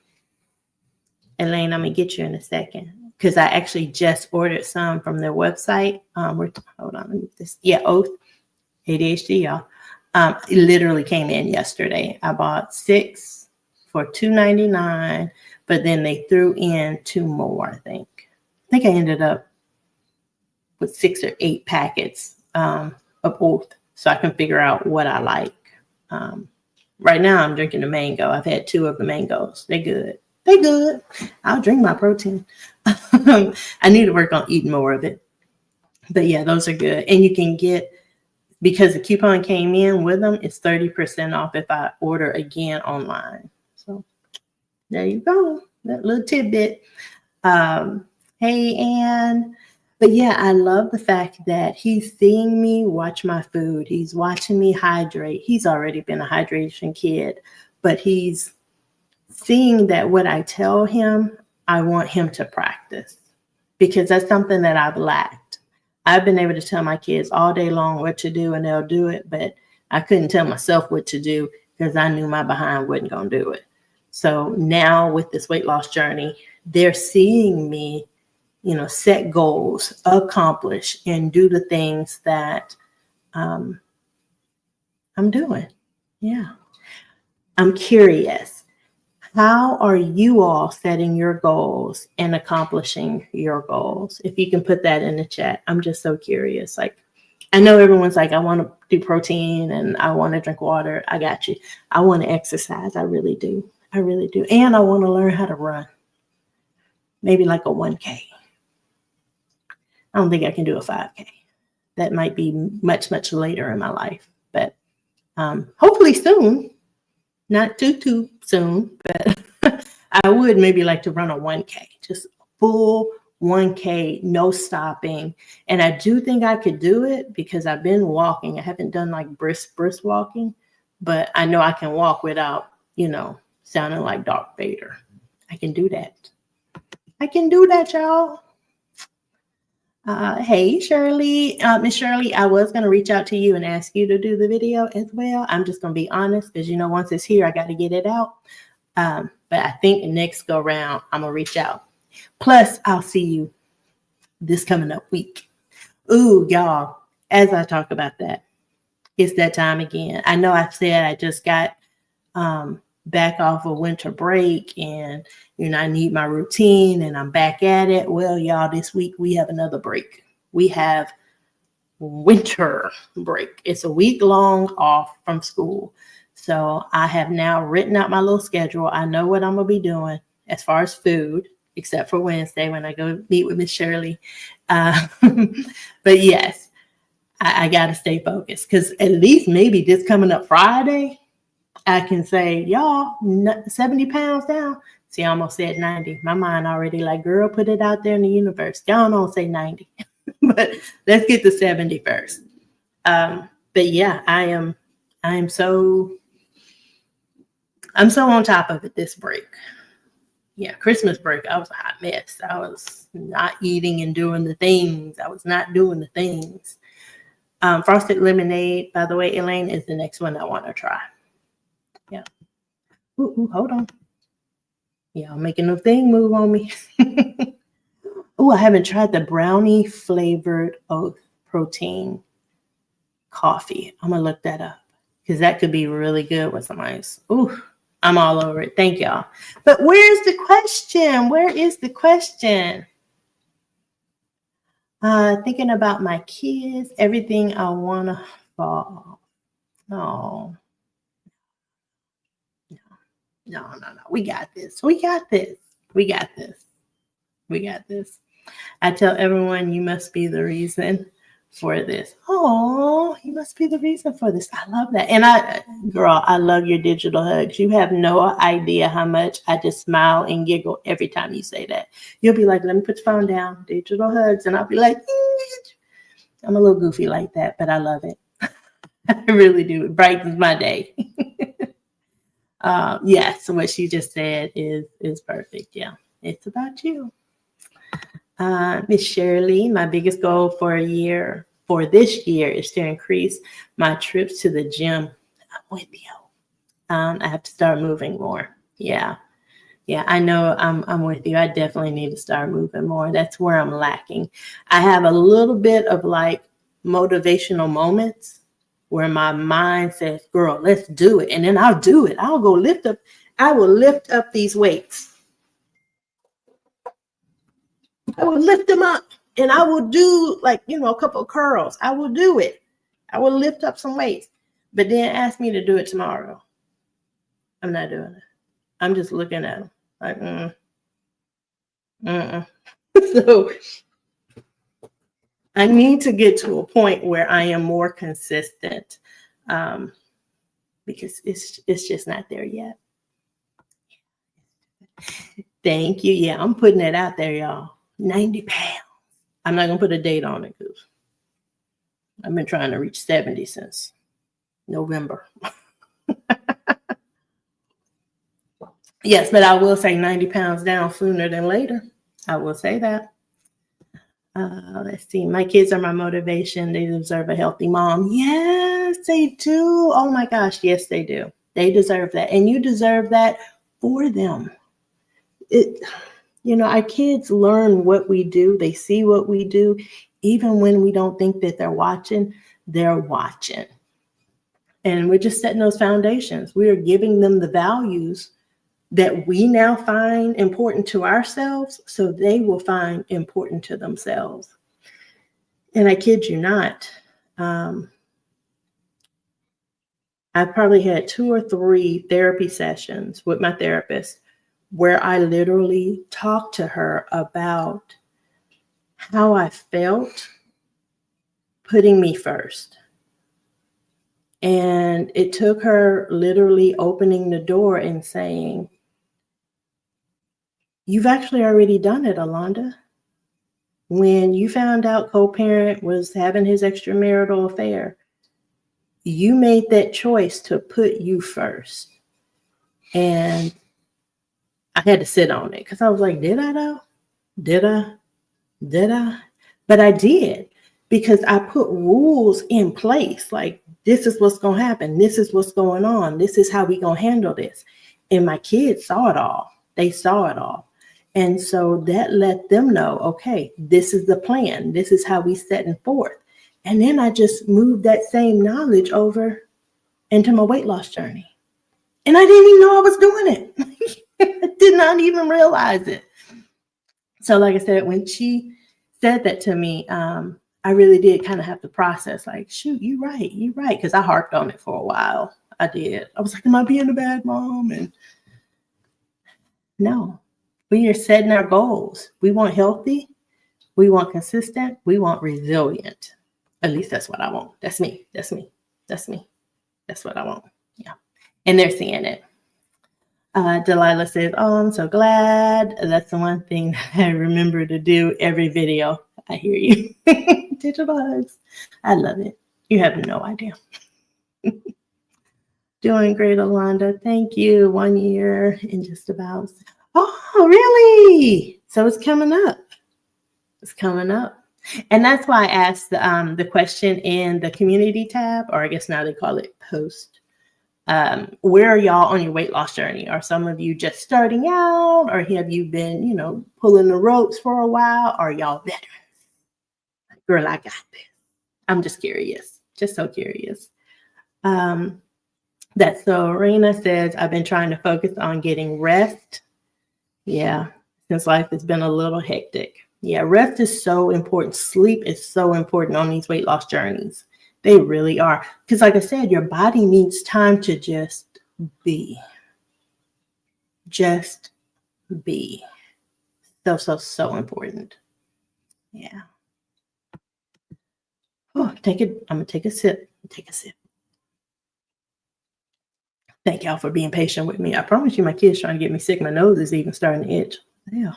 I'm going to get you in a second because I actually just ordered some from their website. Hold on, let me this. Yeah, Oath, ADHD, y'all. It literally came in yesterday. I bought 6 for $2.99, but then they threw in 2 more, I think. I ended up with 6 or 8 packets of Oath so I can figure out what I like. Right now I'm drinking the mango. I've had 2 of the mangoes. They're good. I'll drink my protein. I need to work on eating more of it. But yeah, those are good. And you can get, because the coupon came in with them, it's 30% off if I order again online. So there you go. That little tidbit. Hey, Ann. But yeah, I love the fact that he's seeing me watch my food. He's watching me hydrate. He's already been a hydration kid, but he's seeing that what I tell him, I want him to practice because that's something that I've lacked. I've been able to tell my kids all day long what to do and they'll do it, but I couldn't tell myself what to do because I knew my behind wasn't going to do it. So now with this weight loss journey, they're seeing me, set goals, accomplish, and do the things that I'm doing. Yeah. I'm curious. How are you all setting your goals and accomplishing your goals? If you can put that in the chat, I'm just so curious. Like, I know everyone's like, I want to do protein and I want to drink water. I got you. I want to exercise. I really do. And I want to learn how to run. Maybe like a 1K. I don't think I can do a 5K. That might be much, much later in my life, but hopefully soon. Not too soon, but I would maybe like to run a 1K, just full 1K, no stopping. And I do think I could do it because I've been walking. I haven't done like brisk walking, but I know I can walk without, sounding like Darth Vader. I can do that. Y'all. Hey, Shirley. Miss Shirley, I was going to reach out to you and ask you to do the video as well. I'm just going to be honest because, once it's here, I got to get it out. But I think next go round, I'm going to reach out. Plus, I'll see you this coming up week. Ooh, y'all, as I talk about that, it's that time again. I know I said I just got back off a winter break and, I need my routine and I'm back at it. Well, y'all, this week we have another break. We have winter break. It's a week long off from school. So I have now written out my little schedule. I know what I'm going to be doing as far as food, except for Wednesday when I go meet with Miss Shirley. But yes, I got to stay focused because at least maybe this coming up Friday, I can say, y'all, 70 pounds down. See, I almost said 90. My mind already like, girl, put it out there in the universe. Y'all don't say 90. But let's get to 70 first. But yeah, I'm so on top of it this break. Yeah, Christmas break, I was a hot mess. I was not eating and doing the things. I was not doing the things. Frosted lemonade, by the way, Elaine, is the next one I want to try. Yeah. Ooh, hold on. Yeah, I'm making a thing move on me. Oh, I haven't tried the brownie flavored oat protein coffee. I'm gonna look that up because that could be really good with some ice. Ooh, I'm all over it. Thank y'all. But where's the question? Where is the question? Thinking about my kids, everything I wanna fall. No. No. We got this. We got this. We got this. We got this. I tell everyone you must be the reason for this. Oh, you must be the reason for this. I love that. And I love your digital hugs. You have no idea how much I just smile and giggle every time you say that. You'll be like, let me put the phone down, digital hugs. And I'll be like, I'm a little goofy like that, but I love it. I really do. It brightens my day. Yes, what she just said is perfect. Yeah, it's about you. Miss Shirley, my biggest goal for this year is to increase my trips to the gym. I'm with you. I have to start moving more. Yeah, I know I'm with you. I definitely need to start moving more. That's where I'm lacking. I have a little bit of like motivational moments where my mind says, girl, let's do it. And then I'll do it. I will lift up these weights. I will lift them up and I will do a couple of curls. I will do it. I will lift up some weights, but then ask me to do it tomorrow. I'm not doing it. I'm just looking at them like, So I need to get to a point where I am more consistent because it's just not there yet. Thank you. Yeah, I'm putting it out there, y'all. 90 pounds. I'm not going to put a date on it because I've been trying to reach 70 since November. Yes, but I will say 90 pounds down sooner than later. I will say that. Let's see. My kids are my motivation. They deserve a healthy mom. Yes, they do. Oh my gosh. Yes, they do. They deserve that. And you deserve that for them. Our kids learn what we do. They see what we do. Even when we don't think that they're watching. And we're just setting those foundations. We are giving them the values that we now find important to ourselves, so they will find important to themselves. And I kid you not, I probably had 2 or 3 therapy sessions with my therapist where I literally talked to her about how I felt putting me first. And it took her literally opening the door and saying, you've actually already done it, Alonda. When you found out co-parent was having his extramarital affair, you made that choice to put you first. And I had to sit on it because I was like, did I though? Did I? But But I did, because I put rules in place. Like, this is what's going to happen. This is what's going on. This is how we going to handle this. And my kids saw it all. They saw it all. And so that let them know, okay, this is the plan. This is how we setting forth. And then I just moved that same knowledge over into my weight loss journey. And I didn't even know I was doing it. I did not even realize it. So like I said, when she said that to me, I really did kind of have to process, like, shoot, you're right. Because I harped on it for a while. I did. I was like, am I being a bad mom? And no, we are setting our goals. We want healthy. We want consistent. We want resilient. At least that's what I want. That's me. That's what I want. Yeah. And they're seeing it. Delilah says, oh, I'm so glad. That's the one thing that I remember to do every video. I hear you. Digital hugs. I love it. You have no idea. Doing great, Alonda. Thank you. 1 year and just about. Oh, really? So it's coming up. It's coming up. And that's why I asked the question in the community tab, or I guess now they call it post. Where are y'all on your weight loss journey? Are some of you just starting out, or have you been, pulling the ropes for a while? Are y'all veterans? Girl, I got this. I'm just curious, just so curious. That's so Rena says, I've been trying to focus on getting rest. Yeah, since life has been a little hectic. Yeah, rest is so important. Sleep is so important on these weight loss journeys. They really are. Because like I said, your body needs time to just be. Just be. So important. Yeah. Oh, I'm going to take a sip. Thank y'all for being patient with me. I promise you my kids trying to get me sick. My nose is even starting to itch. Yeah.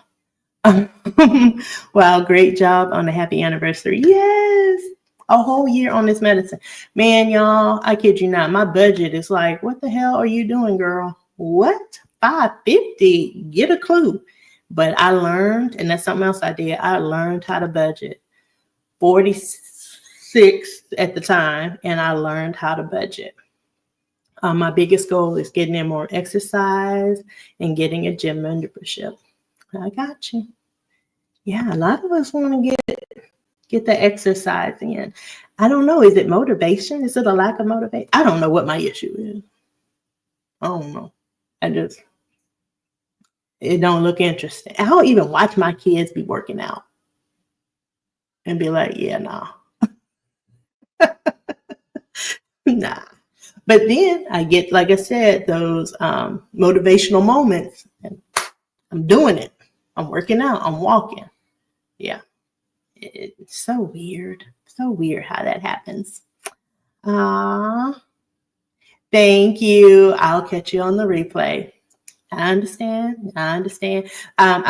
Wow, great job on the happy anniversary. Yes. A whole year on this medicine. Man, y'all, I kid you not. My budget is like, what the hell are you doing, girl? What? $550? Get a clue. But I learned, and that's something else I did. I learned how to budget. 46 at the time, and I learned how to budget. My biggest goal is getting in more exercise and getting a gym membership. I got you. Yeah, a lot of us want to get the exercise in. I don't know. Is it motivation? Is it a lack of motivation? I don't know what my issue is. I don't know. It don't look interesting. I don't even watch my kids be working out and be like, yeah, nah. Nah. But then I get, like I said, those motivational moments. And I'm doing it. I'm working out. I'm walking. Yeah. It's so weird. So weird how that happens. Thank you. I'll catch you on the replay. I understand. I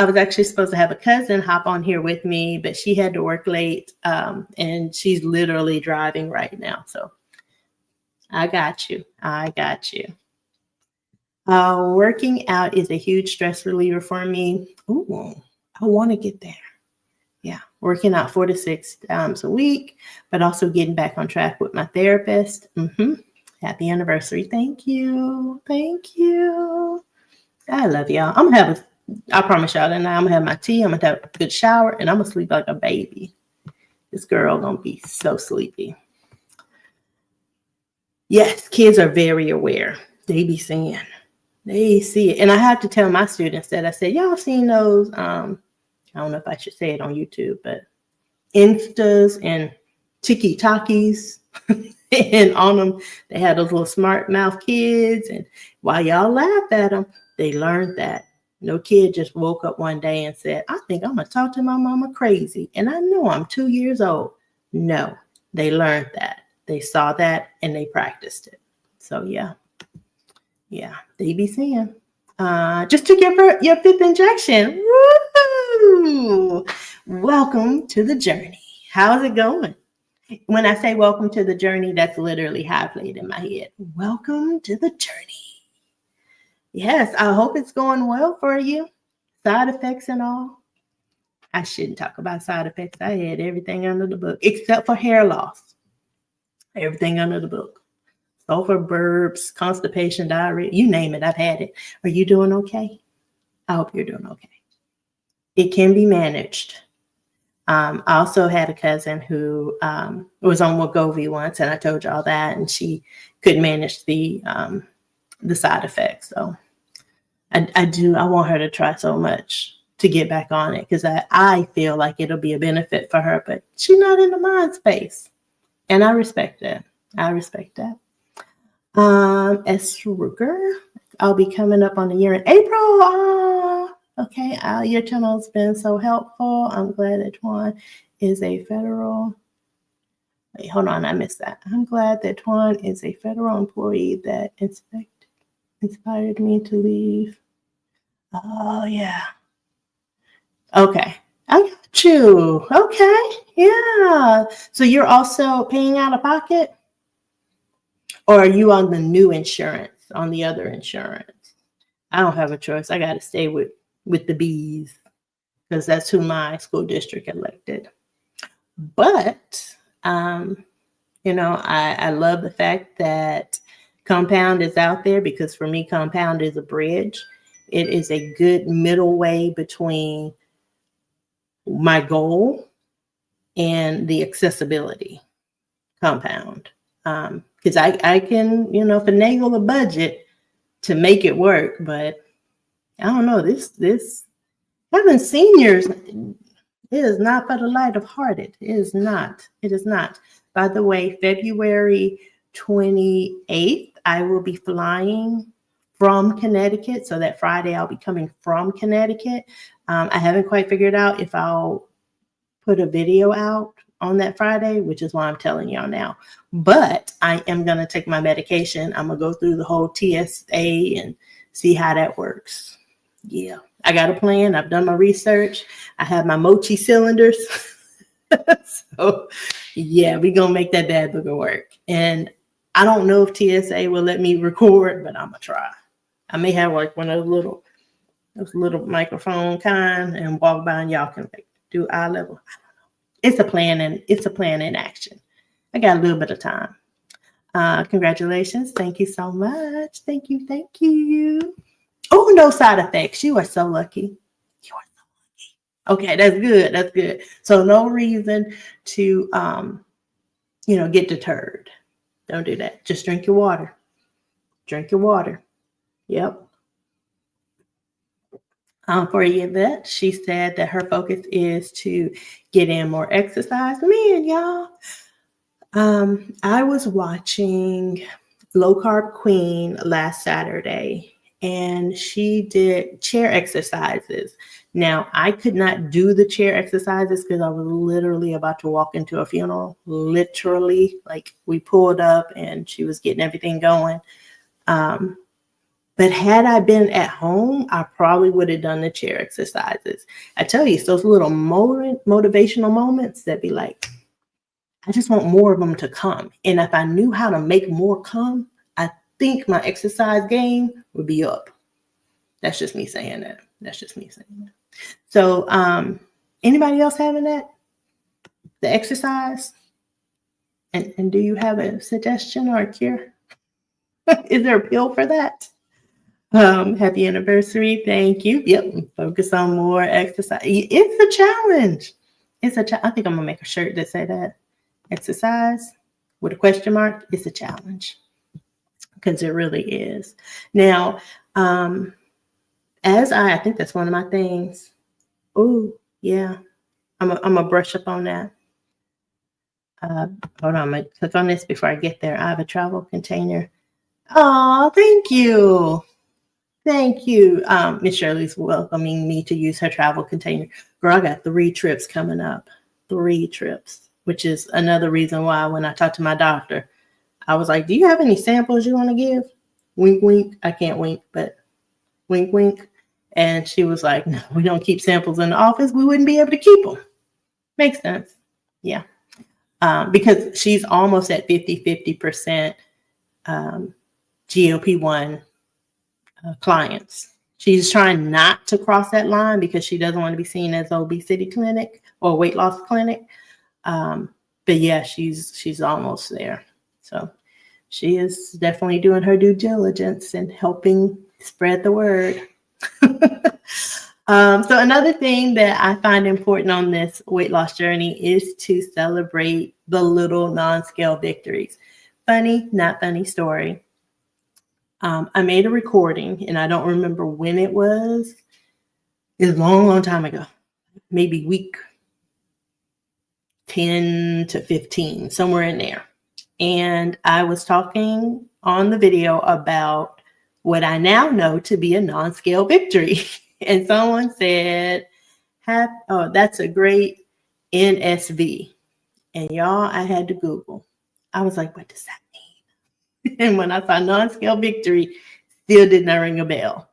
was actually supposed to have a cousin hop on here with me, but she had to work late, and she's literally driving right now. So I got you. Working out is a huge stress reliever for me. Ooh, I want to get there. Yeah, working out 4 to 6 times a week, but also getting back on track with my therapist. Happy anniversary. Thank you. I love y'all. I promise y'all tonight, I'm going to have my tea. I'm going to have a good shower, and I'm going to sleep like a baby. This girl going to be so sleepy. Yes, kids are very aware. They see it. And I have to tell my students that I said, y'all seen those, I don't know if I should say it on YouTube, but Instas and Tiki-Takis. And on them, they had those little smart mouth kids. And while y'all laugh at them, they learned that. No kid just woke up one day and said, I think I'm going to talk to my mama crazy. And I know I'm 2 years old. No, they learned that. They saw that and they practiced it. So yeah, they be seeing. Just took your 5th injection. Woo! Welcome to the journey. How's it going? When I say welcome to the journey, that's literally how I play it in my head. Welcome to the journey. Yes, I hope it's going well for you. Side effects and all. I shouldn't talk about side effects. I had everything under the book except for hair loss. Everything under the book. Sulfur, burps, constipation, diarrhea, you name it, I've had it. Are you doing okay? I hope you're doing okay. It can be managed. I also had a cousin who was on Wegovy once, and I told you all that, and she couldn't manage the side effects. So I want her to try so much to get back on it, because I feel like it'll be a benefit for her, but she's not in the mind space. And I respect that. I respect that. S. Ruger, I'll be coming up on a year in April. Okay, your channel's been so helpful. I'm glad that Twan is a federal. Wait, hold on, I missed that. I'm glad that Twan is a federal employee that inspired me to leave. Oh, yeah. Okay, I got you. Okay, yeah. So you're also paying out of pocket? Or are you on the new insurance, on the other insurance? I don't have a choice. I got to stay with the bees, because that's who my school district elected. But, you know, I love the fact that Compound is out there, because for me, Compound is a bridge. It is a good middle way between my goal and the accessibility. Compound. Because I can, you know, finagle a budget to make it work, but I don't know, this having seniors, it is not for the light of hearted. It is not. It is not. By the way, February 28th, I will be flying from Connecticut. So that Friday, I'll be coming from Connecticut. I haven't quite figured out if I'll put a video out on that Friday, which is why I'm telling y'all now. But I am going to take my medication. I'm going to go through the whole TSA and see how that works. Yeah, I got a plan. I've done my research. I have my mochi cylinders. So yeah, we're going to make that bad booger work. And I don't know if TSA will let me record, but I'm going to try. I may have like one of those little microphone kind and walk by and y'all can like do eye level. It's a plan, and it's a plan in action. I got a little bit of time. Congratulations. Thank you so much. Thank you. Thank you. Oh, no side effects. You are so lucky. You are so lucky. Okay, that's good. That's good. So no reason to, get deterred. Don't do that. Just drink your water. Drink your water. Yep. For Yvette, she said that her focus is to get in more exercise. Man, y'all. I was watching Low Carb Queen last Saturday, and she did chair exercises. Now, I could not do the chair exercises because I was literally about to walk into a funeral. Literally, like we pulled up and she was getting everything going. But had I been at home, I probably would have done the chair exercises. I tell you, it's those little motivational moments that be like, I just want more of them to come. And if I knew how to make more come, I think my exercise game would be up. That's just me saying that. So anybody else having that? The exercise? And do you have a suggestion or a cure? Is there a pill for that? Happy anniversary. Thank you. Yep. Focus on more exercise. It's a challenge. I think I'm going to make a shirt that say that. Exercise with a question mark. It's a challenge. Because it really is. Now, I think that's one of my things. Oh, yeah. I'm going to brush up on that. Hold on. I'm going to click on this before I get there. I have a travel container. Oh, thank you. Thank you. Miss Shirley's welcoming me to use her travel container. Girl, I got 3 trips coming up. 3 trips, which is another reason why when I talked to my doctor, I was like, do you have any samples you want to give? Wink, wink. I can't wink, but wink, wink. And she was like, no, we don't keep samples in the office. We wouldn't be able to keep them. Makes sense. Yeah. Because she's almost at 50% GLP-1 clients. She's trying not to cross that line because she doesn't want to be seen as an obesity clinic or weight loss clinic. But yeah, she's almost there. So she is definitely doing her due diligence and helping spread the word. So another thing that I find important on this weight loss journey is to celebrate the little non-scale victories. Funny, not funny story. I made a recording and I don't remember when it was. It was a long, long time ago, maybe week 10 to 15, somewhere in there. And I was talking on the video about what I now know to be a non-scale victory. And someone said, oh, that's a great NSV. And y'all, I had to Google. I was like, what does that mean? And when I saw non-scale victory, still did not ring a bell.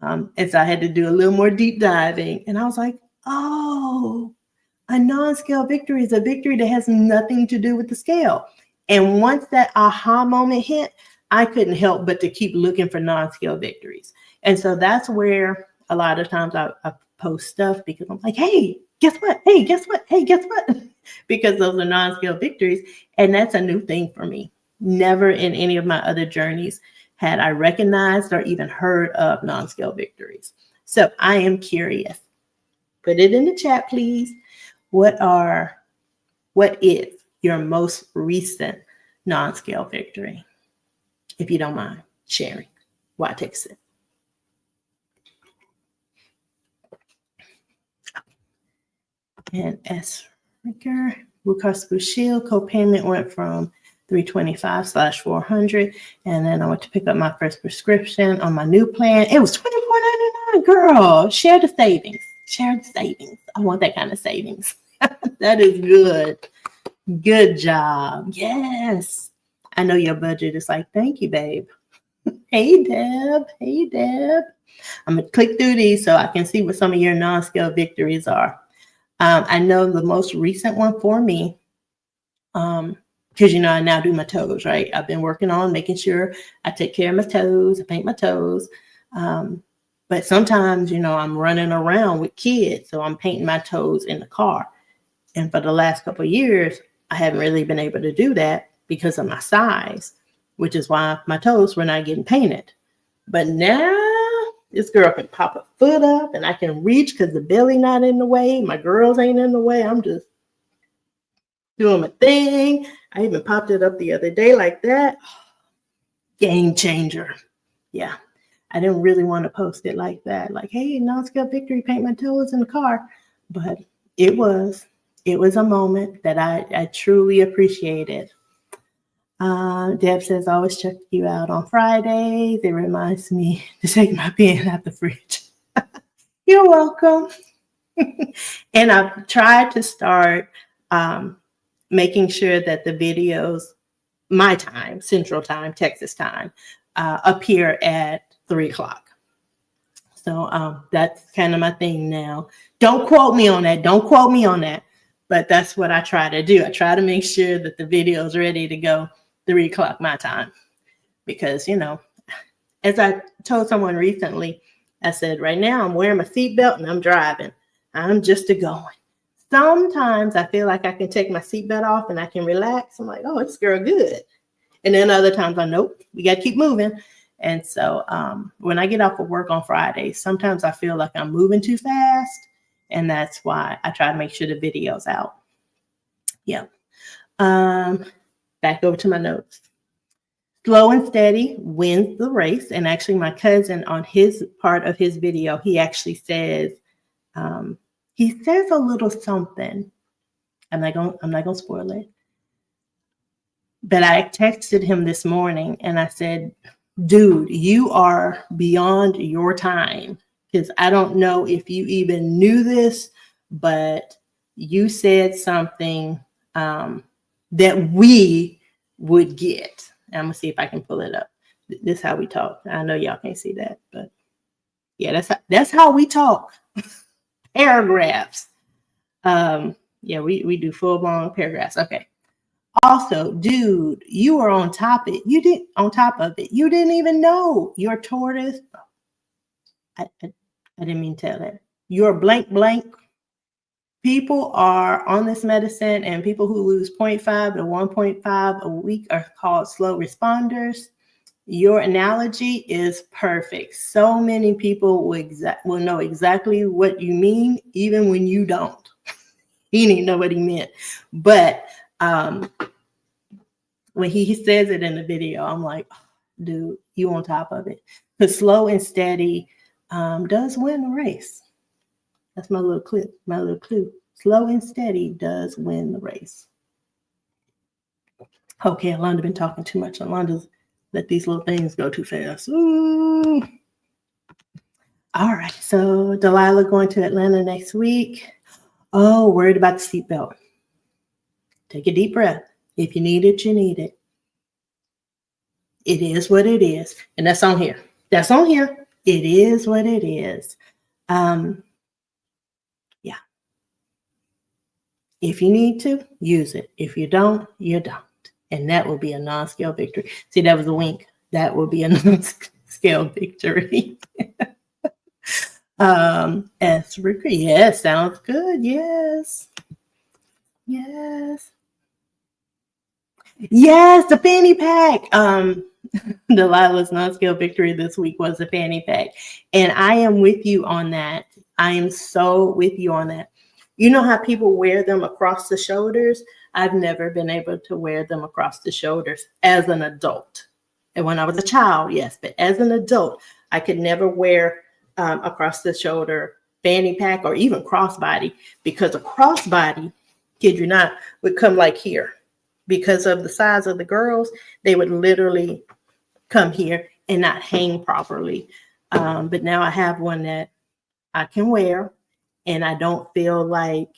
And so I had to do a little more deep diving. And I was like, oh, a non-scale victory is a victory that has nothing to do with the scale. And once that aha moment hit, I couldn't help but to keep looking for non-scale victories. And so that's where a lot of times I post stuff, because I'm like, hey, guess what? Hey, guess what? Hey, guess what? Because those are non-scale victories. And that's a new thing for me. Never in any of my other journeys had I recognized or even heard of non-scale victories. So I am curious. Put it in the chat, please. What is your most recent non-scale victory? If you don't mind sharing. Why take a sip? And S. Ricker, Blue Cross Blue Shield co-payment went from $325/400, and then I went to pick up my first prescription on my new plan. It was $24.99. Girl, share the savings. Share the savings. I want that kind of savings. That is good. Good job. Yes. I know your budget is like, thank you, babe. Hey, Deb. Hey, Deb. I'm going to click through these so I can see what some of your non-scale victories are. I know the most recent one for me, because, I now do my toes, right? I've been working on making sure I take care of my toes, I paint my toes. But sometimes, I'm running around with kids, so I'm painting my toes in the car. And for the last couple of years, I haven't really been able to do that because of my size, which is why my toes were not getting painted. But now this girl can pop a foot up and I can reach because the belly not in the way. My girls ain't in the way. I'm just doing my thing. I even popped it up the other day like that. Game changer. Yeah. I didn't really want to post it like that. Like, hey, non-scale victory, paint my toes in the car. But it was a moment that I truly appreciated. Deb says, I always check you out on Fridays. It reminds me to take my pen out the fridge. You're welcome. And I've tried to start making sure that the videos, my time, Central Time, Texas time, appear at 3:00. So that's kind of my thing now. Don't quote me on that. But that's what I try to do. I try to make sure that the video is ready to go 3:00 my time. Because, as I told someone recently, I said, right now I'm wearing my seatbelt and I'm driving. I'm just going. Sometimes I feel like I can take my seatbelt off and I can relax. I'm like, oh, this girl good. And then other times nope, we got to keep moving. And so when I get off of work on Fridays, sometimes I feel like I'm moving too fast. And that's why I try to make sure the video's out. Yeah. Back over to my notes. Slow and steady wins the race. And actually my cousin, on his part of his video, he actually says, he says a little something. I'm not gonna spoil it. But I texted him this morning and I said, dude, you are beyond your time. Because I don't know if you even knew this, but you said something that we would get. I'm going to see if I can pull it up. This is how we talk. I know y'all can't see that, but yeah, that's how we talk. Paragraphs. Yeah, we do full-blown paragraphs. Okay. Also, dude, you were on top of it. You didn't even know your tortoise. I didn't mean to tell that. Your blank blank people are on this medicine, and people who lose 0.5 to 1.5 a week are called slow responders. Your analogy is perfect. So many people will know exactly what you mean, even when you don't. He didn't know what he meant. But when he says it in the video, I'm like, oh, dude, you on top of it. Because slow and steady does win the race. That's my little clip, my little clue. Slow and steady does win the race. Okay, Alonda been talking too much. Alonda's let these little things go too fast. Ooh. All right, so Delilah going to Atlanta next week. Oh, worried about the seatbelt. Take a deep breath. If you need it, you need it. It is what it is. And that's on here. That's on here. It is what it is. Yeah. If you need to, use it. If you don't, you don't. And that will be a non-scale victory. See, that was a wink. That will be a non-scale victory. As Ricky, yes, sounds good. Yes. Yes. Yes, the fanny pack. Delilah's non-scale victory this week was the fanny pack. And I am with you on that. I am so with you on that. You know how people wear them across the shoulders? I've never been able to wear them across the shoulders as an adult. And when I was a child, yes, but as an adult, I could never wear across the shoulder fanny pack or even crossbody, because a crossbody, kid you not, would come like here. Because of the size of the girls, they would literally come here and not hang properly. But now I have one that I can wear, and I don't feel like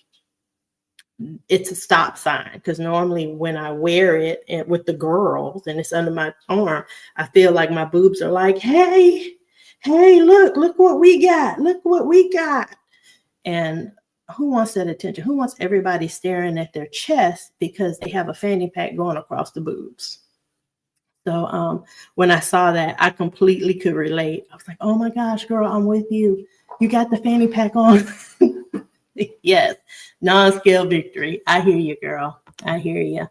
it's a stop sign, because normally when I wear it with the girls and it's under my arm, I feel like my boobs are like, hey, look what we got. Look what we got. And who wants that attention? Who wants everybody staring at their chest because they have a fanny pack going across the boobs? So when I saw that, I completely could relate. I was like, oh my gosh, girl, I'm with you. You got the fanny pack on. Yes, non-scale victory. I hear you, girl. I hear you.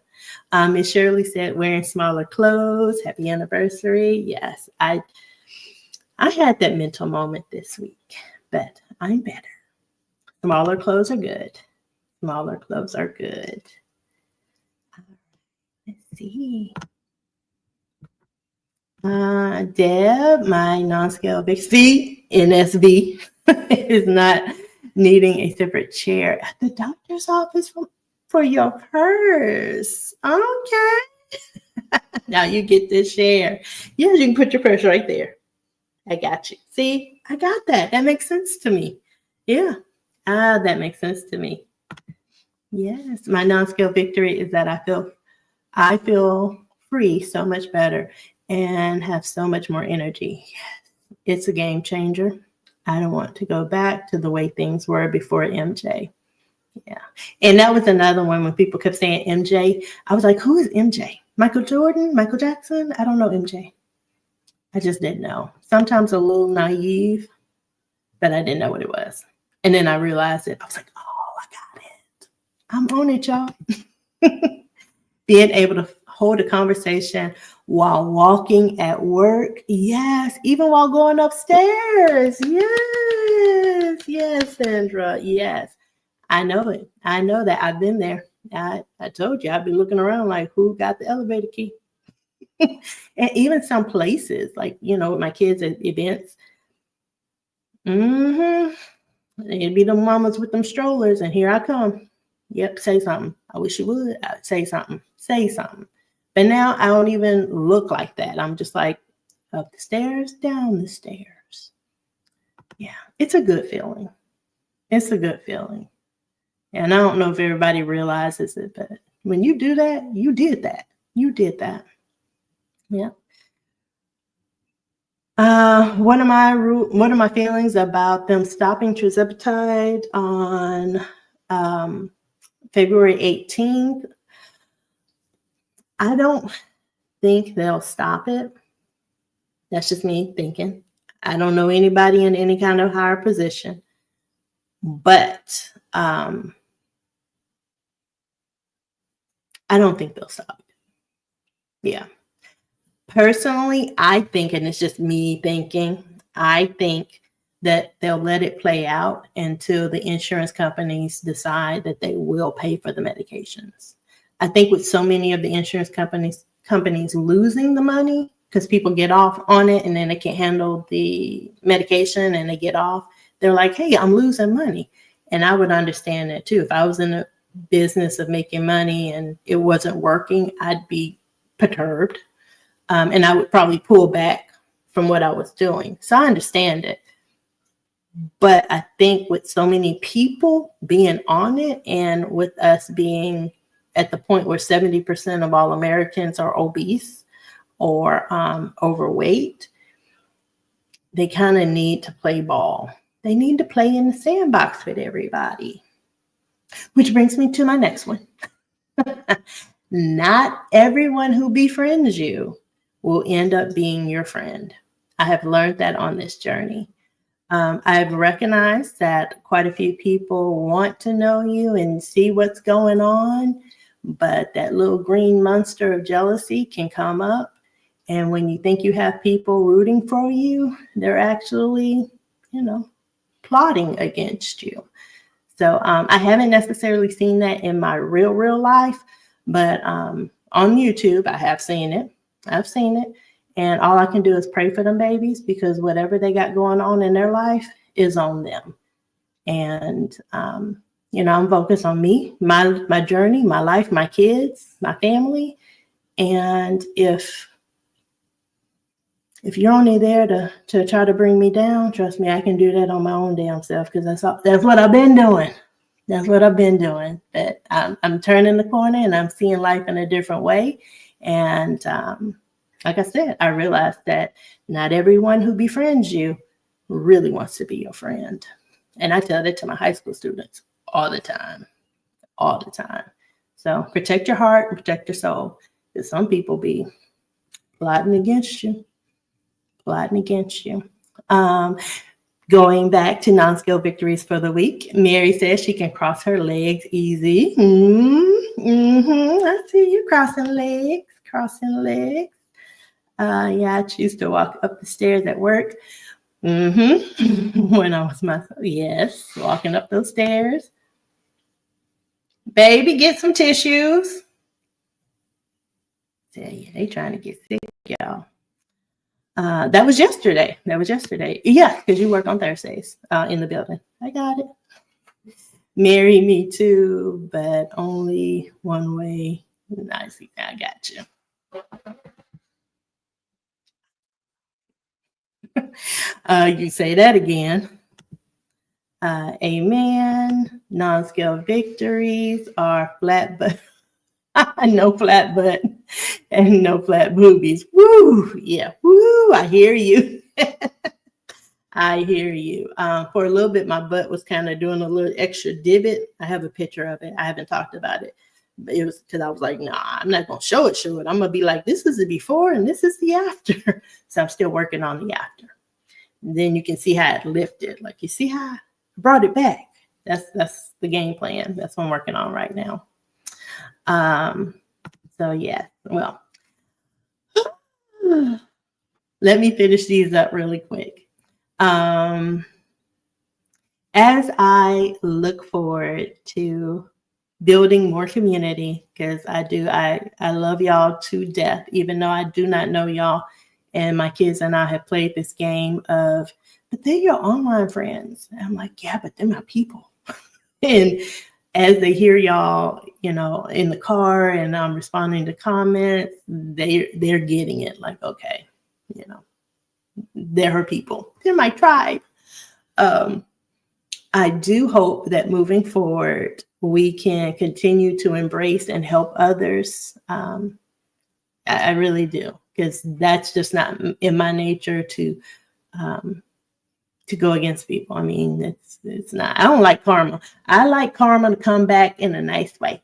Miss Shirley said, wearing smaller clothes. Happy anniversary. Yes, I had that mental moment this week, but I'm better. Smaller clothes are good. Smaller clothes are good. Let's see. Deb, my non-scale victory, NSV, is not needing a separate chair at the doctor's office for your purse. Okay. Now you get this share. Yes, you can put your purse right there. I got you. See, I got that. That makes sense to me. Yeah. That makes sense to me. Yes. My non-scale victory is that I feel free so much better and have so much more energy. Yes. It's a game changer. I don't want to go back to the way things were before MJ. Yeah. And that was another one when people kept saying MJ. I was like, who is MJ? Michael Jordan? Michael Jackson? I don't know MJ. I just didn't know. Sometimes a little naive, but I didn't know what it was. And then I realized it. I was like, oh, I got it. I'm on it, y'all. Being able to hold a conversation while walking at work. Yes. Even while going upstairs. Yes, Sandra. Yes. I know it. I know that. I've been there. I told you, I've been looking around like, who got the elevator key? And even some places, like, with my kids at events. It'd be the mamas with them strollers, and here I come. Yep, say something. I wish you would. I'd say something. Say something. But now I don't even look like that. I'm just like, up the stairs, down the stairs. Yeah, it's a good feeling. It's a good feeling. And I don't know if everybody realizes it, but when you do that, you did that. You did that. Yeah. What are my feelings about them stopping Trizepatide on February 18th? I don't think they'll stop it. That's just me thinking. I don't know anybody in any kind of higher position, but I don't think they'll stop it. Yeah. Personally, I think, and it's just me thinking, I think that they'll let it play out until the insurance companies decide that they will pay for the medications. I think with so many of the insurance companies losing the money because people get off on it and then they can't handle the medication and they get off, they're like, hey, I'm losing money. And I would understand that too. If I was in a business of making money and it wasn't working, I'd be perturbed. And I would probably pull back from what I was doing. So I understand it. But I think with so many people being on it and with us being at the point where 70% of all Americans are obese or overweight, they kind of need to play ball. They need to play in the sandbox with everybody. Which brings me to my next one. Not everyone who befriends you will end up being your friend. I have learned that on this journey. I've recognized that quite a few people want to know you and see what's going on, but that little green monster of jealousy can come up. And when you think you have people rooting for you, they're actually, plotting against you. So I haven't necessarily seen that in my real life, but on YouTube, I have seen it. I've seen it. And all I can do is pray for them babies because whatever they got going on in their life is on them. And, I'm focused on me, my journey, my life, my kids, my family. And if you're only there to try to bring me down, trust me, I can do that on my own damn self because that's what I've been doing. That's what I've been doing. But I'm turning the corner and I'm seeing life in a different way. And like I said, I realized that not everyone who befriends you really wants to be your friend. And I tell that to my high school students all the time. So protect your heart and protect your soul. Because some people be plotting against you. Going back to non-skill victories for the week, Mary says she can cross her legs easy. I see you crossing legs. I choose to walk up the stairs at work. When I was yes, walking up those stairs. Baby, get some tissues. Yeah, they trying to get sick, y'all. That was yesterday. Yeah, because you work on Thursdays in the building. I got it. Marry me too, but only one way. I see. I got you. You say that again. Amen. Non-scale victories are flat butt. No flat butt and no flat boobies. Woo! Yeah. Woo! I hear you. I hear you. For a little bit, my butt was kind of doing a little extra divot. I have a picture of it. I haven't talked about it. But it was because I was like, nah, I'm not going to show it. I'm going to be like, this is the before and this is the after. So I'm still working on the after. And then you can see how it lifted. Like, you see how I brought it back. That's the game plan. That's what I'm working on right now. So yeah, well, let me finish these up really quick. As I look forward to building more community, because I love y'all to death, even though I do not know y'all, and my kids and I have played this game of, but they're your online friends. And I'm like, yeah, but they're my people. And as they hear y'all, in the car and I'm responding to comments, they're getting it like, okay, they're her people. They're my tribe. I do hope that moving forward, we can continue to embrace and help others. I really do, because that's just not in my nature to go against people. I mean, it's not. I don't like karma. I like karma to come back in a nice way.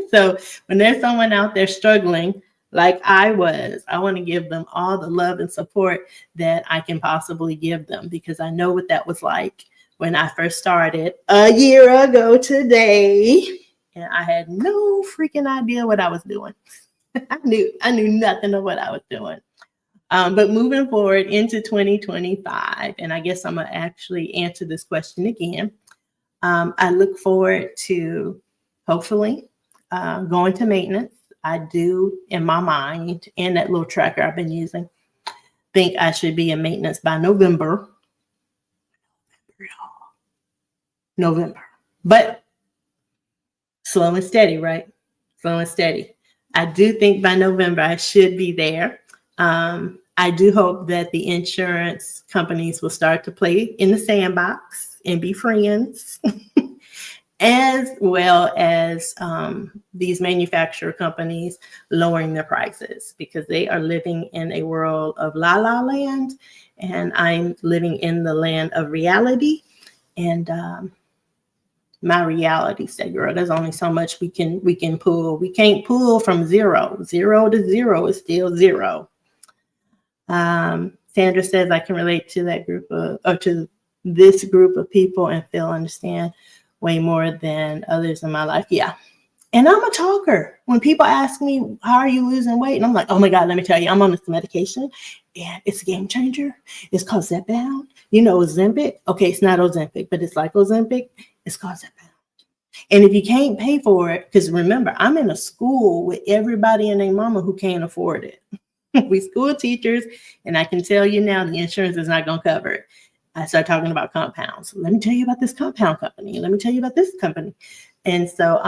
So when there's someone out there struggling, like I was. I want to give them all the love and support that I can possibly give them, because I know what that was like when I first started a year ago today. And I had no freaking idea what I was doing. I knew nothing of what I was doing. But moving forward into 2025, and I guess I'm going to actually answer this question again. I look forward to hopefully going to maintenance. I do, in my mind, and that little tracker I've been using, think I should be in maintenance by November. November. But slow and steady, right? Slow and steady. I do think by November I should be there. I do hope that the insurance companies will start to play in the sandbox and be friends, as well as these manufacturer companies lowering their prices, because they are living in a world of la la land, and I'm living in the land of reality. And my reality said, girl, there's only so much we can pull. We can't pull from zero. 0 to 0 is still 0. Sandra says, I can relate to that group of, or to this group of people, and feel understand way more than others in my life. Yeah. And I'm a talker. When people ask me, how are you losing weight? And I'm like, oh my God, let me tell you, I'm on this medication and it's a game changer. It's called Zepbound. You know, Ozempic. Okay, it's not Ozempic, but it's like Ozempic. It's called Zepbound. And if you can't pay for it, because remember, I'm in a school with everybody and their mama who can't afford it. We school teachers, and I can tell you now, the insurance is not going to cover it. I start talking about compounds. Let me tell you about this compound company. Let me tell you about this company. And so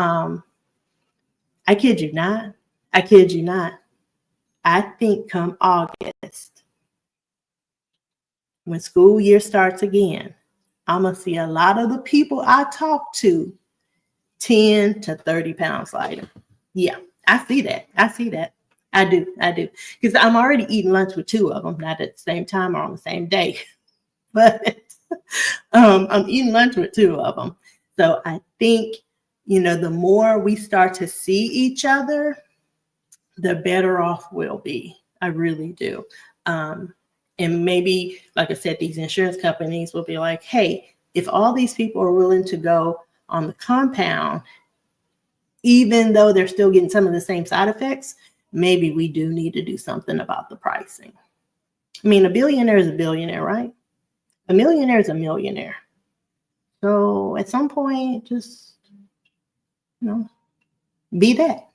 I kid you not. I kid you not. I think come August, when school year starts again, I'm going to see a lot of the people I talk to 10 to 30 pounds lighter. Yeah, I see that. I see that. I do. Because I'm already eating lunch with 2 of them, not at the same time or on the same day. But I'm eating lunch with 2 of them. So I think, the more we start to see each other, the better off we'll be. I really do. And maybe, like I said, these insurance companies will be like, hey, if all these people are willing to go on the compound, even though they're still getting some of the same side effects, maybe we do need to do something about the pricing. I mean, a billionaire is a billionaire, right? A millionaire is a millionaire. So at some point, just, be that.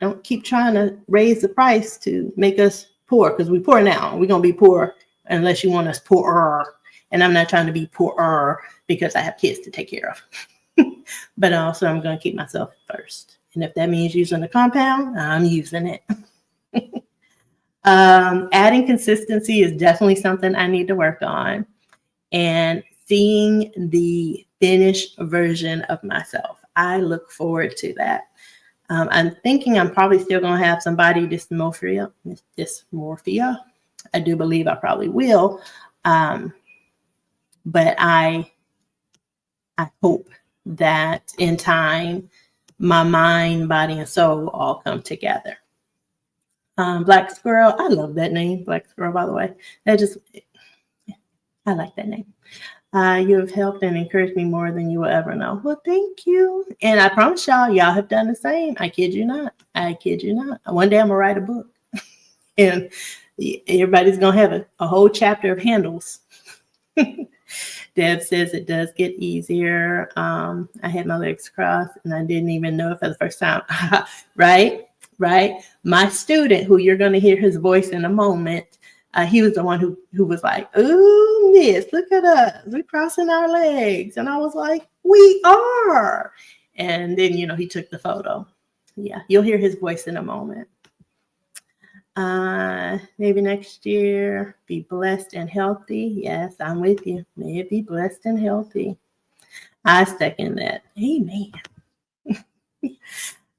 Don't keep trying to raise the price to make us poor, because we're poor now. We're going to be poor unless you want us poorer. And I'm not trying to be poorer because I have kids to take care of. But also I'm going to keep myself first. And if that means using the compound, I'm using it. Adding consistency is definitely something I need to work on. And seeing the finished version of myself. I look forward to that. I'm thinking I'm probably still going to have some body dysmorphia. I do believe I probably will. But I hope that in time, my mind, body, and soul all come together. Black Squirrel, I love that name, Black Squirrel, by the way. I like that name. You have helped and encouraged me more than you will ever know. Well, thank you. And I promise y'all have done the same. I kid you not. One day I'm going to write a book. And everybody's going to have a whole chapter of handles. Deb says it does get easier. I had my legs crossed and I didn't even know it for the first time. Right? My student, who you're going to hear his voice in a moment, he was the one who was like, "Ooh, miss, look at us. We're crossing our legs." And I was like, "We are." And then, he took the photo. Yeah, you'll hear his voice in a moment. Maybe next year, be blessed and healthy. Yes, I'm with you. May it be blessed and healthy. I second that. Amen.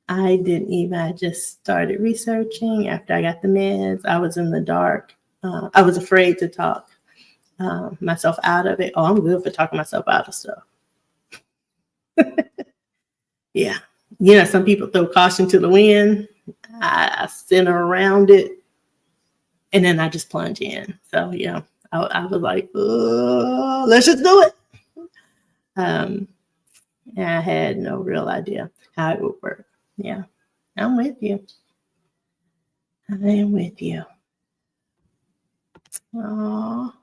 I just started researching after I got the meds. I was in the dark. I was afraid to talk myself out of it. Oh, I'm good for talking myself out of stuff. Yeah. Some people throw caution to the wind. I center around it, and then I just plunge in. So yeah, I was like, let's just do it. And I had no real idea how it would work. Yeah, I'm with you. I am with you. Oh,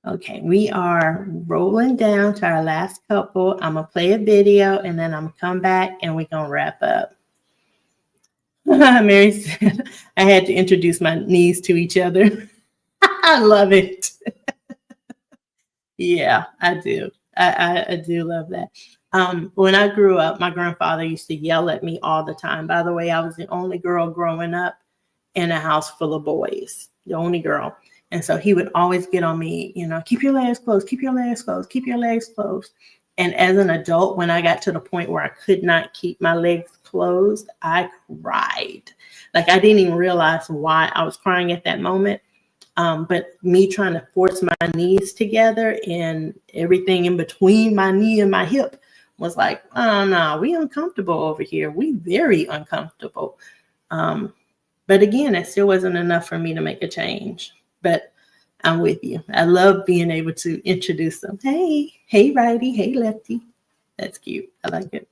okay. We are rolling down to our last couple. I'm gonna play a video, and then I'm gonna come back, and we're gonna wrap up. Mary said, I had to introduce my knees to each other. I love it. Yeah, I do. I do love that. When I grew up, my grandfather used to yell at me all the time. By the way, I was the only girl growing up in a house full of boys, the only girl. And so he would always get on me, keep your legs closed, keep your legs closed, keep your legs closed. And as an adult, when I got to the point where I could not keep my legs closed, I cried. Like I didn't even realize why I was crying at that moment. But me trying to force my knees together and everything in between my knee and my hip was like, oh no, we uncomfortable over here. We very uncomfortable. But again, it still wasn't enough for me to make a change. But I'm with you. I love being able to introduce them. Hey, righty, hey, lefty. That's cute. I like it.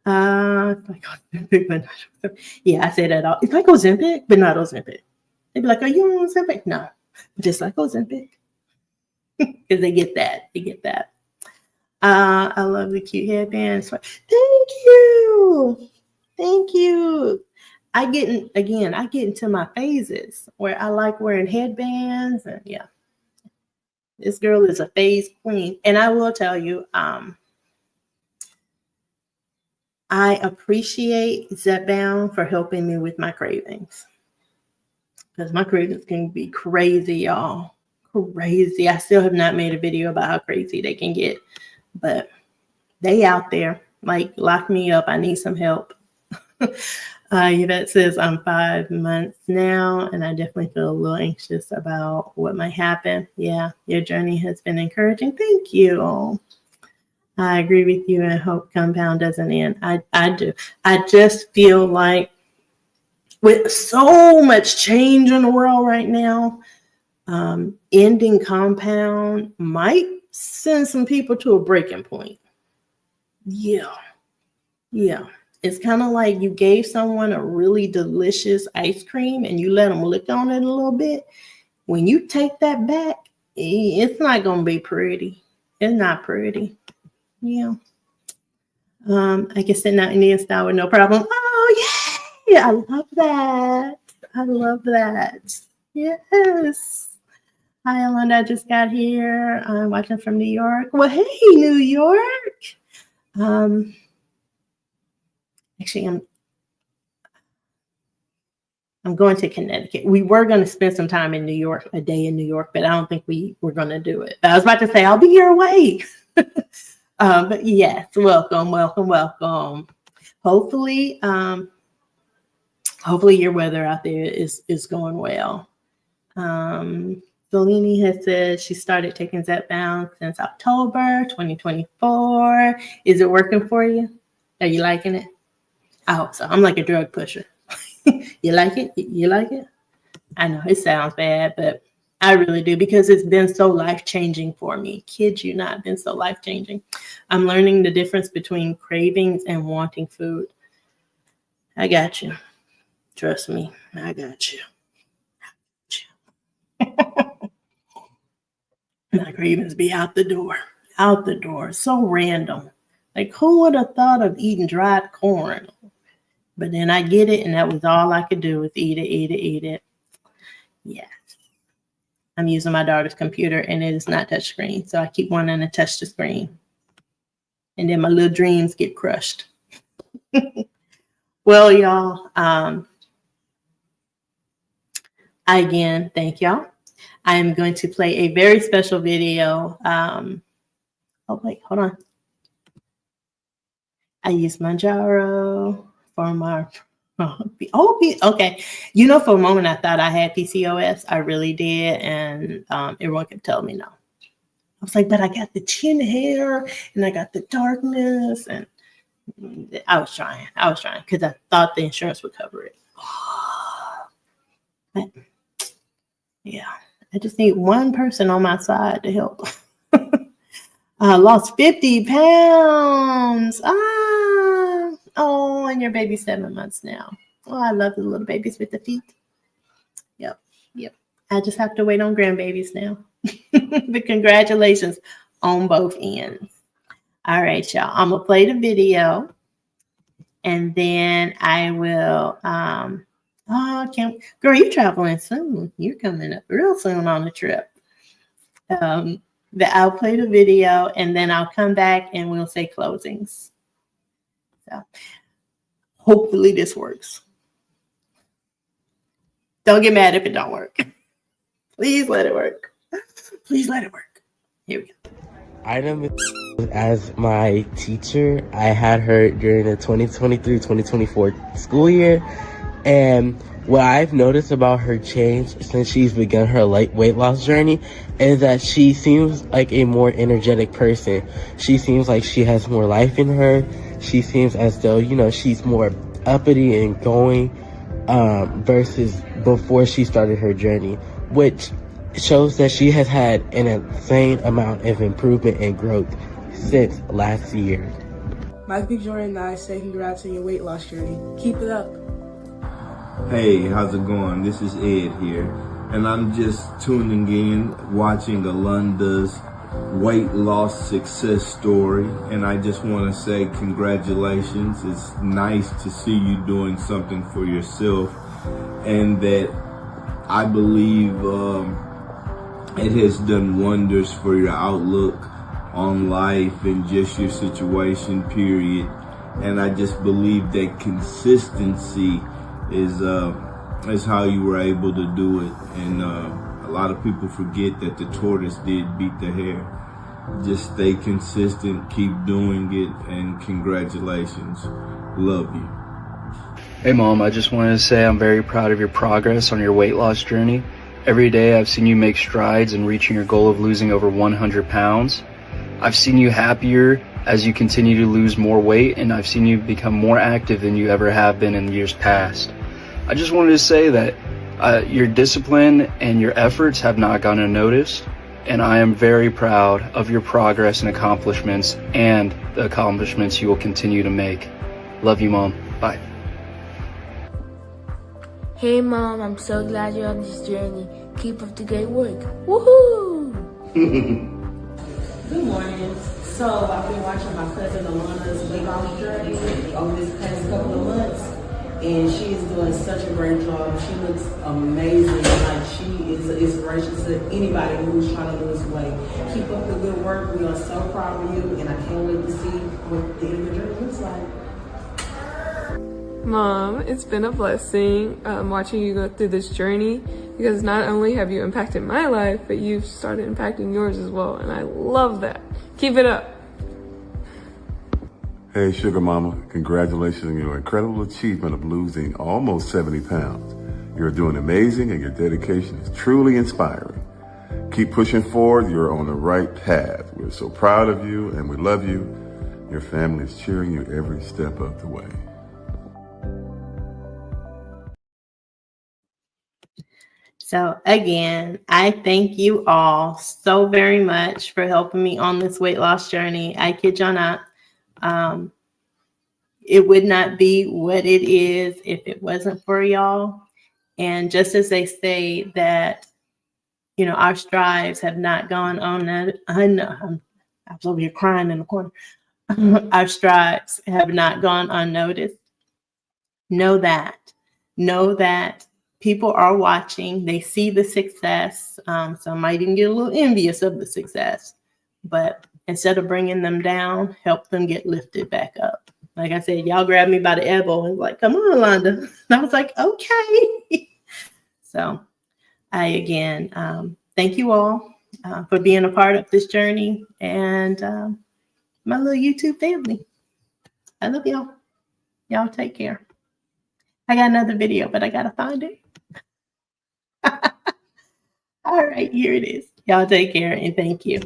It's like Ozempic, but not Ozempic. Yeah, I say that all. It's like Ozempic, but not Ozempic. They'd be like, are you on Ozempic? No, just like Ozempic. Because they get that. They get that. I love the cute headbands. Thank you. Thank you. I get into my phases where I like wearing headbands. And yeah, this girl is a phase queen. And I will tell you, I appreciate Zepbound for helping me with my cravings. Because my cravings can be crazy, y'all. Crazy. I still have not made a video about how crazy they can get. But they out there. Like, lock me up. I need some help. Yvette says, I'm 5 months now, and I definitely feel a little anxious about what might happen. Yeah, your journey has been encouraging. Thank you. I agree with you, and I hope Compound doesn't end. I do. I just feel like with so much change in the world right now, ending Compound might send some people to a breaking point. Yeah. It's kind of like you gave someone a really delicious ice cream and you let them lick on it a little bit. When you take that back, it's not going to be pretty. It's not pretty. Yeah. I can sit out Indian style with no problem. Oh, yeah. I love that. I love that. Yes. Hi, Alana. I just got here. I'm watching from New York. Well, hey, New York. Actually, I'm going to Connecticut. We were going to spend some time in New York, a day in New York, but I don't think we were going to do it. I was about to say, I'll be your way. But yes, welcome. Hopefully your weather out there is going well. Delini has said she started taking Zepbound since October 2024. Is it working for you? Are you liking it? I hope so. I'm like a drug pusher. You like it? You like it? I know it sounds bad, but I really do because it's been so life-changing for me. Kid you not, been so life-changing. I'm learning the difference between cravings and wanting food. I got you. Trust me, I got you. My cravings be out the door. So random. Like, who would have thought of eating dried corn? But then I get it, and that was all I could do was eat it. Yeah. I'm using my daughter's computer, and it is not touch screen, so I keep wanting to touch the screen. And then my little dreams get crushed. Well, y'all, again, thank y'all. I am going to play a very special video. Oh, wait, hold on. I use Manjaro for my, okay. For a moment, I thought I had PCOS. I really did. And everyone kept telling me no. I was like, but I got the chin hair and I got the darkness. And I was trying because I thought the insurance would cover it. But yeah, I just need one person on my side to help. I lost 50 pounds. Oh, and your baby's 7 months now. Oh, I love the little babies with the feet. Yep. I just have to wait on grandbabies now. But congratulations on both ends. All right, y'all. I'm gonna play the video, and then I will. Girl, you're traveling soon. You're coming up real soon on the trip. But I'll play the video, and then I'll come back and we'll say closings. So hopefully this works. Don't get mad if it don't work. Please let it work. Please let it work. Here we go. Item as my teacher. I had her during the 2023-2024 school year, and what I've noticed about her change since she's begun her weight loss journey is that she seems like a more energetic person. She seems like she has more life in her. She seems as though, she's more uppity and going versus before she started her journey, which shows that she has had an insane amount of improvement and growth since last year. My big Jordan and I say congrats on your weight loss journey. Keep it up. Hey, how's it going? This is Ed here, and I'm just tuning in, watching Alunda's weight loss success story, and I just want to say congratulations. It's nice to see you doing something for yourself, and that I believe it has done wonders for your outlook on life and just your situation, period. And I just believe that consistency is how you were able to do it. And a lot of people forget that the tortoise did beat the hare. Just stay consistent, keep doing it, and congratulations. Love you. Hey Mom, I just wanted to say I'm very proud of your progress on your weight loss journey. Every day I've seen you make strides in reaching your goal of losing over 100 pounds. I've seen you happier as you continue to lose more weight, and I've seen you become more active than you ever have been in years past. I just wanted to say that your discipline and your efforts have not gone unnoticed, and I am very proud of your progress and accomplishments and the accomplishments you will continue to make. Love you, Mom. Bye. Hey Mom, I'm so glad you're on this journey. Keep up the great work. Woohoo! Good morning. So I've been watching my cousin Alana's weight loss journey over this past couple of months, and she's doing such a great job. She looks amazing. Like, she is an inspiration to anybody who's trying to lose weight. Keep up the good work. We are so proud of you, and I can't wait to see what the end of the journey looks like. Mom, it's been a blessing watching you go through this journey, because not only have you impacted my life, but you've started impacting yours as well, and I love that. Keep it up. Hey, Sugar Mama, congratulations on your incredible achievement of losing almost 70 pounds. You're doing amazing, and your dedication is truly inspiring. Keep pushing forward. You're on the right path. We're so proud of you, and we love you. Your family is cheering you every step of the way. So again, I thank you all so very much for helping me on this weight loss journey. I kid you not. It would not be what it is if it wasn't for y'all. And just as they say that, our strides have not gone on. I was over here crying in the corner. Our strides have not gone unnoticed. Know that people are watching. They see the success. Some might even get a little envious of the success. But instead of bringing them down, help them get lifted back up. Like I said, y'all grabbed me by the elbow and was like, come on, Londa. And I was like, okay. So I, again, thank you all for being a part of this journey, and my little YouTube family. I love y'all. Y'all take care. I got another video, but I got to find it. All right, here it is. Y'all take care, and thank you.